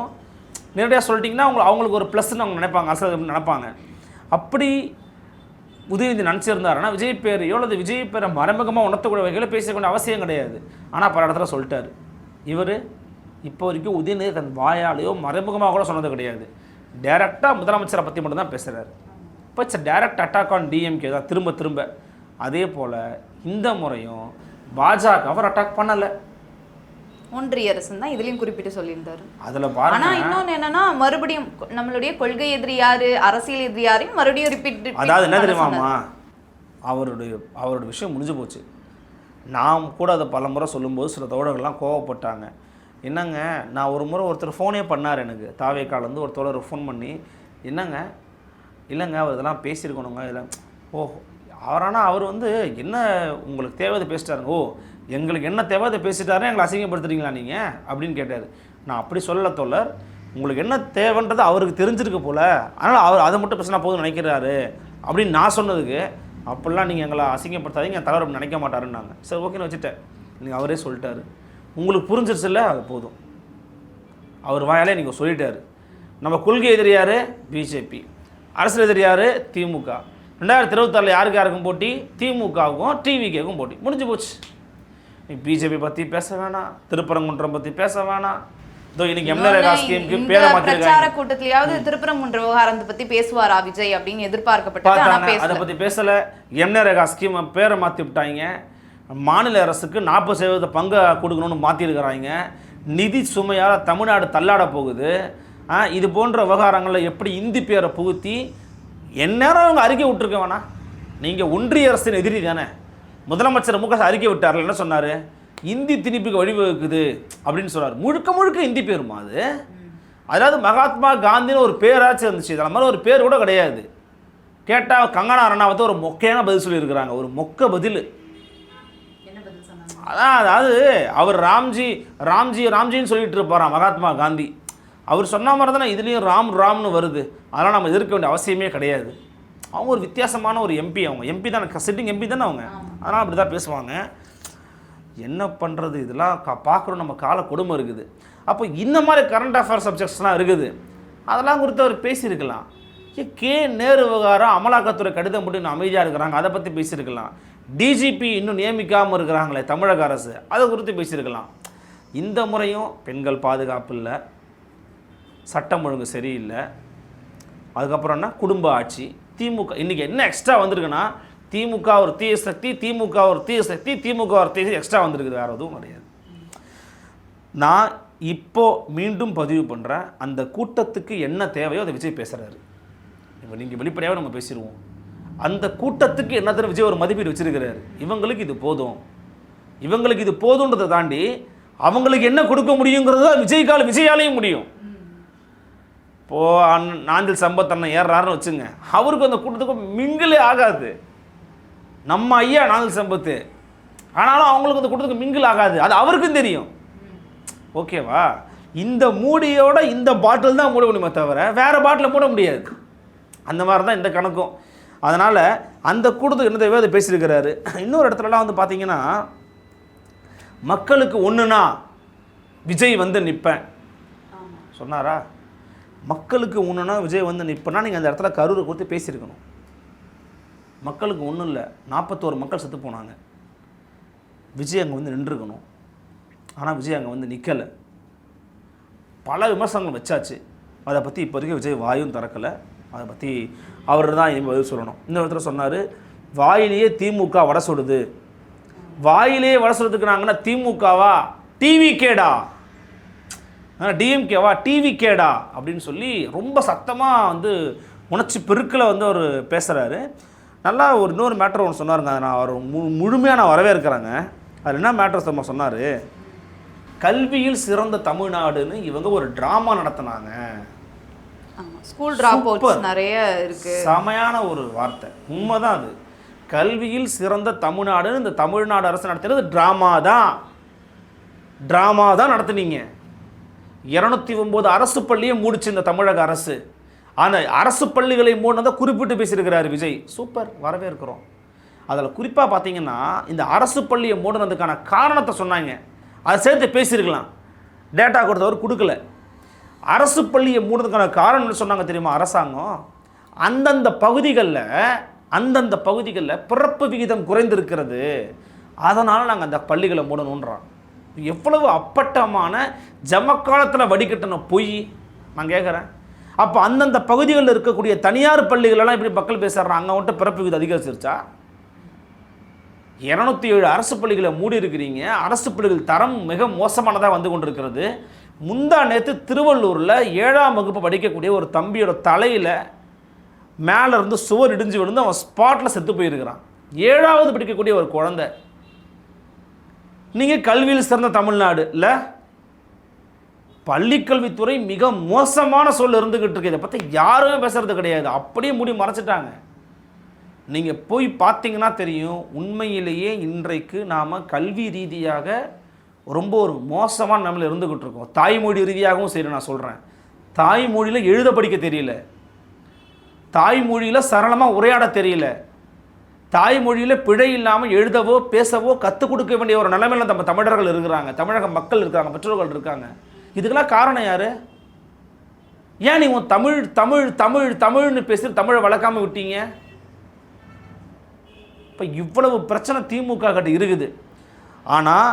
நேரடியாக சொல்லிட்டிங்கன்னா அவங்களுக்கு ஒரு ப்ளஸ்ன்னு அவங்க நினைப்பாங்க, அரசு நினைப்பாங்க. அப்படி உதயநிதி நினச்சிருந்தாருன்னா விஜய் பேரையோ அல்லது விஜய் பேரை மறைமுகமாக உணர்த்தக்கூடிய வகையில் பேசக்கூடிய அவசியம் கிடையாது. ஆனால் பல இடத்துல சொல்லிட்டார். இவர் இப்போ வரைக்கும் உதயநிதி தன் வாயாலேயோ மறைமுகமாக கூட சொன்னது கிடையாது. டைரெக்டாக முதலமைச்சரை பற்றி மட்டும்தான் பேசுகிறார். இப்போ it's direct attack on DMK தான் திரும்ப. அதே போல் இந்த முறையும் பாஜக அவர் அட்டாக் பண்ணலை, ஒன்றிய அரசு தான் இதுலயும் குறிப்பிட்டு சொல்லியிருந்தாரு. அதில் பாருங்க. ஆனா இன்னொன்னு என்னன்னா, மறுபடியும் நம்மளுடைய கொள்கை எதிரி யாரு, அரசியல் எதிரி யாரையும் மறுபடியும் ரிப்பீட். அதாவது என்ன தெரியுமாமா, அவருடைய விஷயம் முடிஞ்சு போச்சு. நாம் கூட அதை பல முறை சொல்லும்போது சில தோழர்கள்லாம் கோவப்பட்டாங்க. என்னங்க, நான் ஒரு முறை ஒருத்தர் ஃபோனே பண்ணார் எனக்கு, தாவேக்காலேருந்து ஒரு தோழர் ஃபோன் பண்ணி, என்னங்க இல்லைங்க அவர் இதெல்லாம் பேசியிருக்கணுங்க இதெல்லாம். ஆனால் அவர் வந்து என்ன உங்களுக்கு தேவையை பேசிட்டாருங்க. எங்களுக்கு என்ன தேவையை பேசிட்டாருன்னு எங்களை அசிங்கப்படுத்துறீங்களா நீங்கள் அப்படின்னு கேட்டார். நான் அப்படி சொல்லலை தோழர், உங்களுக்கு என்ன தேவைன்றது அவருக்கு தெரிஞ்சிருக்கு போல், அதனால் அவர் அதை மட்டும் பேசினா போதும் நினைக்கிறாரு அப்படின்னு நான் சொன்னதுக்கு, அப்படிலாம் நீங்கள் எங்களை அசிங்கப்படுத்தாதீங்க, என் தலைவர் நினைக்க மாட்டாருன்னாங்க. சரி ஓகேன்னு வச்சுட்டேன். நீங்கள் அவரே சொல்லிட்டாரு, உங்களுக்கு புரிஞ்சிருச்சு இல்லை, அது போதும். அவர் வாயாலே நீங்கள் சொல்லிட்டாரு. நம்ம கொள்கை எதிரியார் பிஜேபி, அரசியல் எதிரியார் திமுக. 2026 யாருக்கு யாருக்கும் போட்டி, திமுகவுக்கும் டிவிகேக்கும் போட்டி. முடிஞ்சு போச்சு. நீ பிஜேபி பற்றி பேச வேணாம், திருப்பரங்குன்றம் பற்றி பேச வேணாம். இதோ இன்னைக்கு எம்எல்ஏ ஸ்கீமுக்கு பேரை மாற்றிருக்காங்க. பிரச்சார கூட்டத்திலேயாவது திருப்பரங்குன்ற விவகாரத்தை பற்றி பேசுவாரா விஜய் அப்படின்னு எதிர்பார்க்கப்பட்டது. அதை பற்றி பேசலை. எம்எல்ஏ ஸ்கீம் பேரை மாற்றி விட்டாங்க. மாநில அரசுக்கு 40% பங்கை கொடுக்கணும்னு மாற்றிருக்கிறாங்க. நிதி சுமையால் தமிழ்நாடு தள்ளாட போகுது. இது போன்ற விவகாரங்களில் எப்படி இந்தி பேரை புகுத்தி எந்நேரம் அவங்க அறிக்கை விட்டுருக்க வேணாம். நீங்கள் ஒன்றிய அரசின் எதிரி தானே. முதலமைச்சர் மு க ஸ்டாலின் அறிக்கை விட்டார்ல, என்ன சொன்னார், இந்தி திணிப்புக்கு வழிவகுக்குது அப்படின்னு சொன்னார். முழுக்க இந்தி பேருமா அது? அதாவது மகாத்மா காந்தின்னு ஒரு பேராச்சும் இருந்துச்சு, இதில் மாதிரி ஒரு பேர் கூட கிடையாது. கேட்டால் கங்கனா ரணாவத்தை ஒரு மொக்கையான பதில் சொல்லியிருக்கிறாங்க, ஒரு மொக்க பதில். அதான் அதாவது அவர் ராம்ஜின்னு சொல்லிட்டு இருப்பாராம் மகாத்மா காந்தி. அவர் சொன்ன மாதிரி தானே இதுலேயும் ராம்னு வருது. அதெல்லாம் நம்ம எதிர்க்க வேண்டிய அவசியமே கிடையாது. அவங்க ஒரு வித்தியாசமான ஒரு எம்பி, அவங்க எம்பி தானே, சிட்டிங் எம்பி தானே அவங்க, அதனால் அப்படி தான் பேசுவாங்க. என்ன பண்ணுறது, இதெல்லாம் பார்க்குறோம், நம்ம கால கொடுமை இருக்குது. அப்போ இந்த மாதிரி கரண்ட் அஃபேர் சப்ஜெக்ட்ஸ்லாம் இருக்குது, அதெல்லாம் குறித்து அவர் பேசியிருக்கலாம். கே நேரு விவகாரம், அமலாக்கத்துறை கடிதம் போட்டு இன்னும் அமைதியாக இருக்கிறாங்க, அதை பற்றி பேசியிருக்கலாம். டிஜிபி இன்னும் நியமிக்காமல் இருக்கிறாங்களே தமிழக அரசு, அதை குறித்து பேசியிருக்கலாம். இந்த முறையும் பெண்கள் பாதுகாப்பு இல்லை, சட்டம் ஒழுங்கு சரியில்லை, அதுக்கப்புறம்னா குடும்ப ஆட்சி. திமுக இன்றைக்கி என்ன எக்ஸ்ட்ரா வந்திருக்குன்னா, திமுக ஒரு தீய சக்தி, திமுக ஒரு தீய சக்தி, திமுக ஒரு தீய எக்ஸ்ட்ரா வந்திருக்குது, வேறு எதுவும் கிடையாது. நான் இப்போது மீண்டும் பதிவு பண்ணுறேன், அந்த கூட்டத்துக்கு என்ன தேவையோ அதை விஜய் பேசுகிறாரு. இப்போ நீங்கள் வெளிப்படையாக நம்ம பேசிடுவோம். அந்த கூட்டத்துக்கு என்னத்தின விஜய் ஒரு மதிப்பீடு வச்சிருக்கிறாரு. இவங்களுக்கு இது போதும், இவங்களுக்கு இது போதுன்றதை தாண்டி அவங்களுக்கு என்ன கொடுக்க முடியுங்கிறது தான் விஜயாலையும் முடியும். இப்போது நாஞ்சில் சம்பத் அண்ணன் ஏறாருன்னு வச்சுங்க, அவருக்கு அந்த கூட்டத்துக்கு மிங்கிலே ஆகாது. நம்ம ஐயா நாஞ்சில் சம்பத்து, ஆனாலும் அவங்களுக்கு அந்த கூட்டத்துக்கு மிங்கில் ஆகாது, அது அவருக்கும் தெரியும். ஓகேவா? இந்த மூடியோட இந்த பாட்டில் தான் மூட முடியுமே தவிர வேறு பாட்டில் மூட முடியாது. அந்த மாதிரி தான் இந்த கணக்கும். அதனால் அந்த கூட்டத்துக்கு என்ன தேவையோ அதை பேசியிருக்கிறாரு. இன்னொரு இடத்துலலாம் வந்து பார்த்தீங்கன்னா, மக்களுக்கு ஒன்றுனா விஜய் வந்து நிற்பேன் சொன்னாரா? மக்களுக்கு ஒன்றுனா விஜய் வந்து நிற்பேன்னா நீங்கள் அந்த இடத்துல கரூரை கொடுத்து பேசியிருக்கணும். மக்களுக்கு ஒன்றும் இல்லை, 41 மக்கள் செத்து போனாங்க, விஜய் அங்கே வந்து நின்றுருக்கணும். ஆனால் விஜய் அங்கே வந்து நிற்கலை. பல விமர்சனங்கள் வச்சாச்சு, அதை பற்றி இப்போ வரைக்கும் விஜய் வாயும் திறக்கலை. அதை பற்றி அவர் தான் இனிமேல் பதில் சொல்லணும். இன்னொரு இடத்துல சொன்னார், வாயிலேயே திமுக வடை சுடுது. வாயிலேயே வடை சுடுறதுக்குனாங்கன்னா திமுகவா டிவிகேடா, டிஎம்கேவா டிவிகேடா அப்படின்னு சொல்லி ரொம்ப சத்தமாக வந்து உணர்ச்சி பெருக்கில் வந்து அவர் பேசுகிறாரு. நல்லா ஒரு இன்னொரு மேட்டர் ஒன்று சொன்னாருங்க, அதை நான் அவர் முழுமையாக நான் வரவேற்கிறேங்க. அது என்ன மேட்டர் நம்ம சொன்னார், கல்வியில் சிறந்த தமிழ்நாடுன்னு இவங்க ஒரு ட்ராமா நடத்தினாங்க. ஸ்கூல் டிராப் அவுட்ஸ் நிறைய இருக்கு. செமையான ஒரு வார்த்தை, உண்மைதான் அது. கல்வியில் சிறந்த தமிழ்நாடுன்னு இந்த தமிழ்நாடு அரசு நடத்துறது ட்ராமா தான் நடத்துனீங்க. 209 அரசு பள்ளியை மூடிச்சு இந்த தமிழக அரசு. அந்த அரசு பள்ளிகளை மூடனதை குறிப்பிட்டு பேசியிருக்கிறார் விஜய். சூப்பர், வரவேற்கிறோம். அதில் குறிப்பாக பார்த்தீங்கன்னா இந்த அரசு பள்ளியை மூடனதுக்கான காரணத்தை சொன்னாங்க. அதை சேர்த்து பேசியிருக்கலாம், டேட்டா கொடுத்தவர் கொடுக்கல. அரசு பள்ளியை மூடனதுக்கான காரணம் என்ன சொன்னாங்க தெரியுமா? அரசாங்கம் அந்தந்த பகுதிகளில் பிறப்பு விகிதம் குறைந்திருக்கிறது, அதனால் நாங்கள் அந்த பள்ளிகளை மூடணுன்றான். எவ்வளவு அப்பட்டமான ஜமக்காலத்தில் வடிகட்டின பொய் நான் கேட்குறேன். அப்போ அந்தந்த பகுதிகளில் இருக்கக்கூடிய தனியார் பள்ளிகளெல்லாம் இப்படி மக்கள் பேசுகிறாங்க, அங்கே மட்டும் பிறப்பு விகிதம் அதிகரிச்சிருச்சா? 207 அரசு பள்ளிகளை மூடி இருக்கிறீங்க. அரசு பள்ளிகள் தரம் மிக மோசமானதாக வந்து கொண்டிருக்கிறது. முந்தா நேற்று திருவள்ளூரில் 7ஆம் வகுப்பு படிக்கக்கூடிய ஒரு தம்பியோட தலையில் மேலே இருந்து சுவர் இடிஞ்சு விழுந்து அவன் ஸ்பாட்டில் செத்து போயிருக்கிறான். 7ஆவது படிக்கக்கூடிய ஒரு குழந்தை. நீங்கள் கல்வியில் சிறந்த தமிழ்நாடு இல்லை, பள்ளிக்கல்வித்துறை மிக மோசமான சூழல் இருந்துக்கிட்டு இருக்கு. இதை பற்றி யாருமே பேசுறது கிடையாது, அப்படியே மூடி மறைச்சிட்டாங்க. நீங்கள் போய் பார்த்தீங்கன்னா தெரியும், உண்மையிலேயே இன்றைக்கு நாம் கல்வி ரீதியாக ரொம்ப ஒரு மோசமான நம்மள இருந்துக்கிட்டு இருக்கோம். தாய்மொழி ரீதியாகவும் சரி, நான் சொல்கிறேன், தாய்மொழியில் எழுத படிக்க தெரியல, தாய்மொழியில் சரளமாக உரையாட தெரியல, தாய்மொழியில் பிழை இல்லாமல் எழுதவோ பேசவோ கற்றுக் கொடுக்க வேண்டிய ஒரு நிலைமையில் நம்ம தமிழர்கள் இருக்கிறாங்க, தமிழக மக்கள் இருக்காங்க, பெற்றோர்கள் இருக்காங்க. இதுக்கெல்லாம் காரணம் யார்? ஏன் நீ உன் தமிழ் தமிழ் தமிழ் தமிழ்னு பேசி தமிழை வளர்க்காமல் விட்டீங்க? இப்போ இவ்வளவு பிரச்சனை திமுக கிட்ட இருக்குது. ஆனால்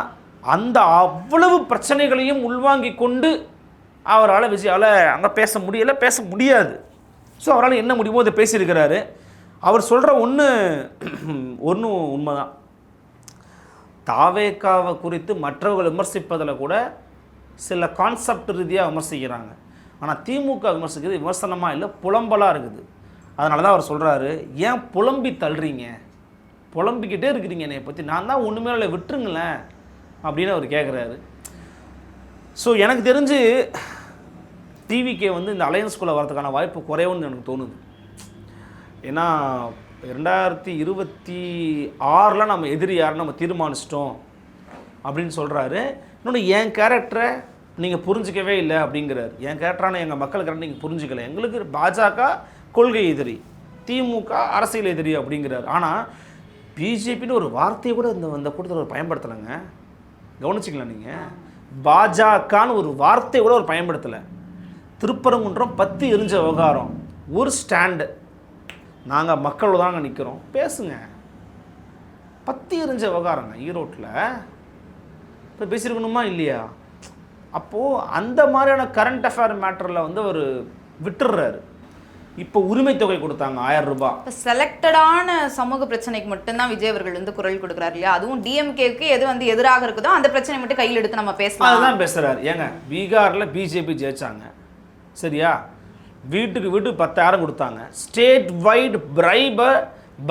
அந்த அவ்வளவு பிரச்சனைகளையும் உள்வாங்கி கொண்டு அவரால் விஜயால் அங்கே பேச முடியாது. ஸோ அவரால் என்ன முடியுமோ அதை பேசியிருக்கிறாரு. அவர் சொல்கிற ஒன்று உண்மைதான். தாவேக்காவை குறித்து மற்றவர்கள் விமர்சிப்பதில் கூட சில கான்செப்ட் ரீதியாக விமர்சிக்கிறாங்க. ஆனால் திமுக விமர்சிக்கிறது விமர்சனமாக இல்லை, புலம்பலாக இருக்குது. அதனால தான் அவர் சொல்கிறாரு, ஏன் புலம்பி தள்ளுறீங்க, புலம்பிக்கிட்டே இருக்கிறீங்க என்னை பற்றி, நான் தான் ஒன்றுமே இல்லை, விட்டுருங்களேன் அப்படின்னு அவர் கேட்குறாரு. ஸோ எனக்கு தெரிஞ்சு டிவிகே வந்து இந்த அலையன்ஸ்குள்ளே வரதுக்கான வாய்ப்பு குறைவுன்னு எனக்கு தோணுது. ஏன்னா 2026 நம்ம எதிரி யாருன்னு நம்ம தீர்மானிச்சிட்டோம் அப்படின்னு சொல்கிறாரு. இன்னொன்று, என் கேரக்டரை நீங்கள் புரிஞ்சிக்கவே இல்லை அப்படிங்கிறார். என் கேரக்டரான எங்கள் மக்கள் கேரக்டர் நீங்கள் புரிஞ்சிக்கலை, எங்களுக்கு பாஜக கொள்கை எதிரி, திமுக அரசியல் எதிரி அப்படிங்கிறார். ஆனால் பிஜேபின்னு ஒரு வார்த்தையை கூட இந்த கூட்டத்தில் ஒரு பயன்படுத்தலைங்க, கவனிச்சிக்கலாம் நீங்கள். பாஜகன்னு ஒரு வார்த்தையை கூட ஒரு பயன்படுத்தலை. திருப்பரங்குன்றம் 10 எரிஞ்ச விவகாரம், ஒரு ஸ்டாண்டு, நாங்கள் மக்களோட தாங்க நிற்கிறோம், பேசுங்க. 10 எரிஞ்ச விவகாரங்க ஈரோட்டில், இப்போ பேசியிருக்கணுமா இல்லையா? அப்போது அந்த மாதிரியான கரண்ட் அஃபேர் மேட்டரில் வந்து அவர் விட்டுடுறாரு. இப்போ உரிமை தொகை கொடுத்தாங்க 1000 ரூபாய். இப்போ செலக்டடான சமூக பிரச்சனைக்கு மட்டும்தான் விஜய் அவர்கள் வந்து குரல் கொடுக்குறாரு இல்லையா? அதுவும் டிஎம்கேக்கு எது வந்து எதிராக இருக்குதோ அந்த பிரச்சனை மட்டும் கையில் எடுத்து நம்ம பேசலாம், அதுதான் பேசுகிறாரு. ஏங்க, பீகாரில் பிஜேபி ஜெயிச்சாங்க, சரியா? வீட்டுக்கு 10,000 கொடுத்தாங்க. ஸ்டேட் வைட் பிரைபை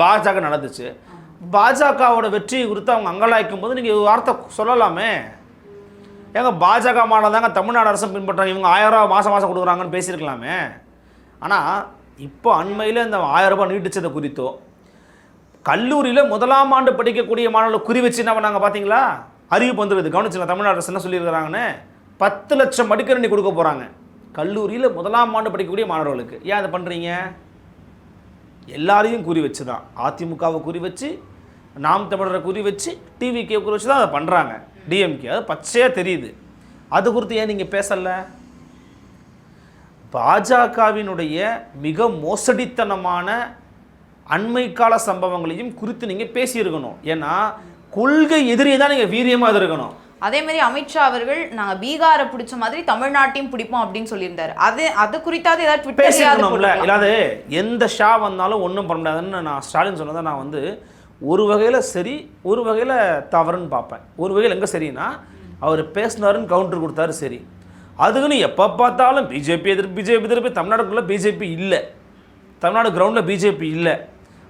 பாஜக நடந்துச்சு. பாஜகவோட வெற்றியை குறித்து அவங்க அங்கலாய்க்கும் போது நீங்கள் வார்த்தை சொல்லலாமே. ஏங்க, பாஜக மாடல் தாங்க தமிழ்நாடு அரசும் பின்பற்றாங்க, இவங்க 1000 ரூபா மாதம் கொடுக்குறாங்கன்னு பேசியிருக்கலாமே. ஆனால் இப்போ அண்மையில் இந்த 1000 ரூபாய் நீட்டிச்சதை குறித்தோ, கல்லூரியில் 1ஆம் ஆண்டு படிக்கக்கூடிய மாணவர்களை குறி வச்சு என்ன பண்ணாங்க பார்த்தீங்களா? அறிவிப்பு வந்துடுது, கவனிச்சுங்க. தமிழ்நாடு அரசு என்ன சொல்லியிருக்கிறாங்கன்னு, 10 லட்சம் மடிக்கணினி கொடுக்க போகிறாங்க கல்லூரியில் 1ஆம் ஆண்டு படிக்கக்கூடிய மாணவர்களுக்கு. ஏன் அதை பண்ணுறீங்க? எல்லாரையும் குறி வச்சு தான், அதிமுகவை குறி வச்சு, நாம் தமிழரை குறி வச்சு, டிவிகே குறி வச்சு தான் அதை பண்ணுறாங்க டிஎம்கே. அது பச்சையாக தெரியுது. அது குறித்து ஏன் நீங்கள் பேசலை? பாஜகவினுடைய மிக மோசடித்தனமான அண்மை கால சம்பவங்களையும் குறித்து நீங்கள் பேசியிருக்கணும். ஏன்னா கொள்கை எதிரியை தான் நீங்கள் வீரியமாக இருக்கணும். அதே மாதிரி அமித்ஷா அவர்கள் நாங்கள் பீகாரை பிடிச்ச மாதிரி தமிழ்நாட்டையும் பிடிப்போம் அப்படின்னு சொல்லியிருந்தாரு. அது குறித்தாவது ஏதாவது பேசிக்கணும்ல. இல்லாத எந்த ஷா வந்தாலும் ஒன்றும் பண்ண முடியாதுன்னு நான் ஸ்டாலின் சொன்னதை நான் வந்து ஒரு வகையில் சரி, ஒரு வகையில் தவறுன்னு பார்ப்பேன். ஒரு வகையில் எங்கே சரின்னா, அவர் பேசினாருன்னு கவுண்டர் கொடுத்தாரு, சரி. அதுக்குன்னு எப்போ பார்த்தாலும் பிஜேபி எதிர்ப்பு தமிழ்நாடுக்குள்ளே பிஜேபி இல்லை, தமிழ்நாடு கிரவுண்டில் பிஜேபி இல்லை.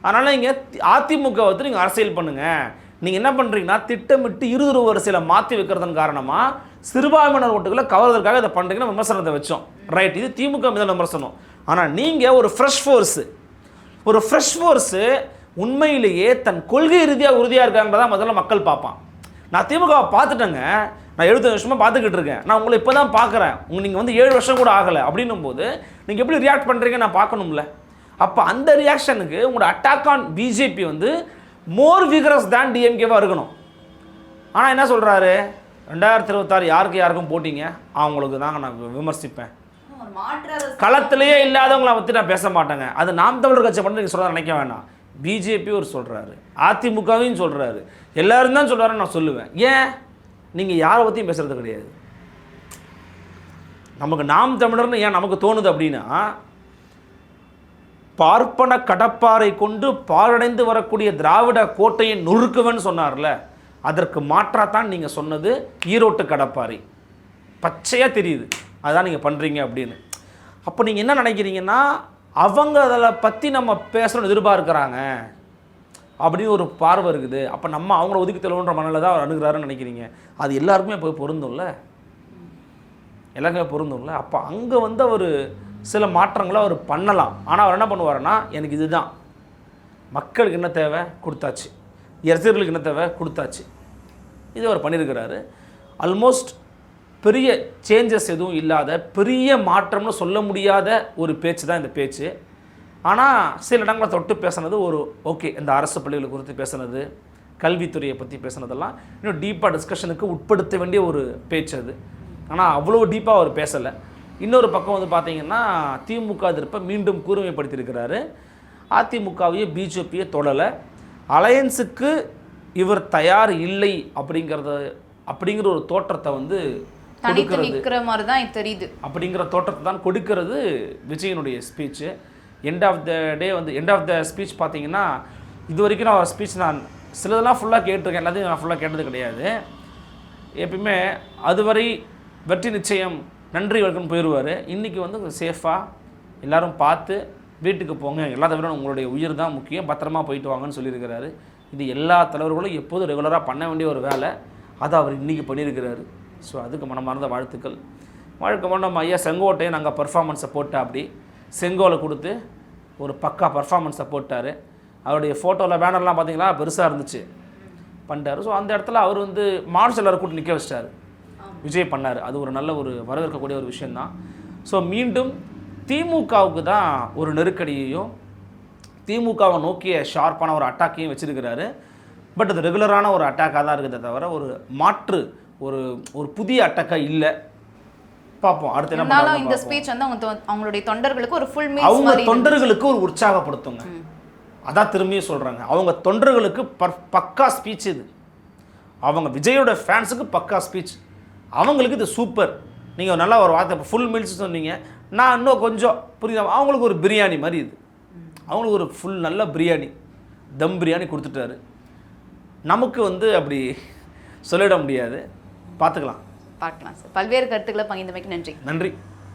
அதனால் இங்கே அதிமுக வந்து நீங்கள் அரசியல் பண்ணுங்கள். நீங்கள் என்ன பண்ணுறீங்கன்னா, திட்டமிட்டு 20 வரிசையில் மாற்றி வைக்கிறதன் காரணமாக சிறுபான்மையினர் ஓட்டுகளை கவர்வதற்காக இதை பண்ணுறீங்கன்னு விமர்சனத்தை வச்சோம். ரைட், இது திமுக மீதான விமர்சனம். ஆனால் நீங்கள் ஒரு ஃப்ரெஷ் ஃபோர்ஸு உண்மையிலேயே தன் கொள்கை ரீதியாக உறுதியாக இருக்காங்கிறதா முதல்ல மக்கள் பார்ப்பான். நான் திமுகவை பார்த்துட்டேங்க, நான் 75 வருஷமாக பார்த்துக்கிட்டு இருக்கேன், நான் உங்களை இப்போ தான் பார்க்குறேன், நீங்கள் வந்து 7 வருஷம் கூட ஆகலை அப்படின்னும் போது நீங்கள் எப்படி ரியாக்ட் பண்ணுறீங்க நான் பார்க்கணும்ல. அப்போ அந்த ரியாக்ஷனுக்கு உங்களோட அட்டாக் ஆன் பிஜேபி வந்து மோர் விகரஸ் தேன் டிஎம்கேவாக இருக்கணும். ஆனால் என்ன சொல்கிறாரு, 2026 யாருக்கும் போட்டிங்க அவங்களுக்கு தாங்க நான் விமர்சிப்பேன், களத்திலேயே இல்லாதவங்களை பற்றி நான் பேச மாட்டேங்க. அது நாம் தமிழர் கட்சி பண்ணி நீங்கள் சொல்ல நினைக்க வேணாம். பிஜேபி ஒரு சொல்கிறாரு, அதிமுகவையும் சொல்கிறாரு, எல்லாரும் தான் சொல்கிறாருன்னு நான் சொல்லுவேன். ஏன் நீங்கள் யாரை பற்றியும் பேசுகிறது கிடையாது. நமக்கு நாம் தமிழர்னு ஏன் நமக்கு தோணுது அப்படின்னா, பார்ப்பன கடப்பாறை கொண்டு பாழடைந்து வரக்கூடிய திராவிட கோட்டையை நொறுக்குவேன்னு சொன்னார்ல, அதற்கு மாற்றாத்தான் நீங்கள் சொன்னது ஈரோட்டு கடப்பாறை. பச்சையாக தெரியுது அதுதான் நீங்கள் பண்ணுறீங்க அப்படின்னு. அப்போ நீங்கள் என்ன நினைக்கிறீங்கன்னா, அவங்க அதில் பற்றி நம்ம பேசணும்னு எதிர்பார்க்குறாங்க அப்படின்னு ஒரு பார்வை இருக்குது. அப்போ நம்ம அவங்கள ஒதுக்கி தள்ளுன்ற மனநிலை தான் அவர் அணுகிறாருன்னு நினைக்கிறீங்க. அது எல்லாருக்குமே போய் பொருந்தும்ல, எல்லாருக்குமே பொருந்தும்ல. அப்போ அங்கே வந்து அவர் சில மாற்றங்களை அவர் பண்ணலாம். ஆனால் அவர் என்ன பண்ணுவாருன்னா, எனக்கு இதுதான் மக்களுக்கு என்ன தேவை கொடுத்தாச்சு, ரசிகர்களுக்கு என்ன தேவை கொடுத்தாச்சு, இது அவர் பண்ணியிருக்கிறாரு. ஆல்மோஸ்ட் பெரிய சேஞ்சஸ் எதுவும் இல்லாத, பெரிய மாற்றம்னு சொல்ல முடியாத ஒரு பேச்சு தான் இந்த பேச்சு. ஆனால் சில இடங்களை தொட்டு பேசுனது ஒரு ஓகே. இந்த அரசு பள்ளிகளை குறித்து பேசுனது, கல்வித்துறையை பற்றி பேசுனதெல்லாம் இன்னும் டீப்பாக டிஸ்கஷனுக்கு உட்படுத்த வேண்டிய ஒரு பேச்சு அது. ஆனால் அவ்வளோ டீப்பாக அவர் பேசலை. இன்னொரு பக்கம் வந்து பார்த்திங்கன்னா, திமுக எதிர்ப்பை மீண்டும் கூர்மைப்படுத்தியிருக்கிறாரு. அதிமுகவையும் பிஜேபியை தொடலை, அலையன்ஸுக்கு இவர் தயார் இல்லை அப்படிங்கிற ஒரு தோற்றத்தை வந்து மாதிரி தான் தெரியுது. அப்படிங்கிற தோற்றத்தை தான் கொடுக்கிறது விஜயனுடைய ஸ்பீச்சு. எண்ட் ஆஃப் த டே வந்து எண்ட் ஆஃப் த ஸ்பீச் பார்த்தீங்கன்னா, இது வரைக்கும் நான் ஸ்பீச் நான் சிலதெல்லாம் ஃபுல்லாக கேட்டிருக்கேன், எல்லாத்தையும் நான் ஃபுல்லாக கேட்டது கிடையாது. எப்பயுமே அதுவரை வெற்றி நிச்சயம் நன்றி வணக்கம் போயிடுவார். இன்றைக்கி வந்து சேஃபாக எல்லோரும் பார்த்து வீட்டுக்கு போங்க, எல்லாத்த விட உங்களுடைய உயிர் தான் முக்கியம், பத்திரமா போயிட்டு வாங்கன்னு சொல்லியிருக்கிறாரு. இது எல்லா தலைவர்களும் எப்போதும் ரெகுலராக பண்ண வேண்டிய ஒரு வேலை, அதை அவர் இன்றைக்கி பண்ணியிருக்கிறாரு. ஸோ அதுக்கு மனமார்ந்த வாழ்த்துக்கள். வழக்கமாக நம்ம ஐயா செங்கோட்டையை நாங்கள் பர்ஃபார்மன்ஸை போட்டால் அப்படி செங்கோலை கொடுத்து ஒரு பக்கா பர்ஃபார்மன்ஸை போட்டார். அவருடைய ஃபோட்டோவில் பேனர்லாம் பார்த்தீங்களா பெருசாக இருந்துச்சு, பண்ணிட்டார். ஸோ அந்த இடத்துல அவர் வந்து மார்ஷலரை கூட்டி நிற்க வச்சிட்டார், விஜய் பண்ணார். அது ஒரு நல்ல ஒரு வரவேற்கக்கூடிய ஒரு விஷயந்தான். ஸோ மீண்டும் திமுகவுக்கு தான் ஒரு நெருக்கடியையும் திமுகவை நோக்கிய ஷார்ப்பான ஒரு அட்டாக்கையும் வச்சிருக்கிறாரு. பட் அது ரெகுலரான ஒரு அட்டாக்காக தான் இருக்குதே தவிர ஒரு மாற்று ஒரு புதிய அட்டாக்காக இல்லை. பார்ப்போம் அடுத்து என்ன பண்ணுறாங்க. இந்த ஸ்பீச் வந்து அவங்களுடைய தொண்டர்களுக்கு ஒரு ஃபுல் மீல்ஸ் அவங்க தொண்டர்களுக்கு ஒரு உற்சாகப்படுத்துங்க. அதான் திரும்பியும் சொல்கிறாங்க, அவங்க தொண்டர்களுக்கு பக்கா ஸ்பீச் இது. அவங்க விஜயோட ஃபேன்ஸுக்கு பக்கா ஸ்பீச், அவங்களுக்கு இது சூப்பர். நீங்கள் நல்லா ஒரு வார்த்தை இப்போ ஃபுல் மீல்ஸ் சொன்னீங்க, நான் இன்னும் கொஞ்சம் புரியுதா, அவங்களுக்கு ஒரு பிரியாணி மாதிரி இது, அவங்களுக்கு ஒரு ஃபுல் நல்ல பிரியாணி, தம் பிரியாணி கொடுத்துட்டாரு. நமக்கு வந்து அப்படி சொல்லிட முடியாது, பார்த்துக்கலாம் சார். பல்வேறு கருத்துக்களை பகிர்ந்தமைக்கு நன்றி.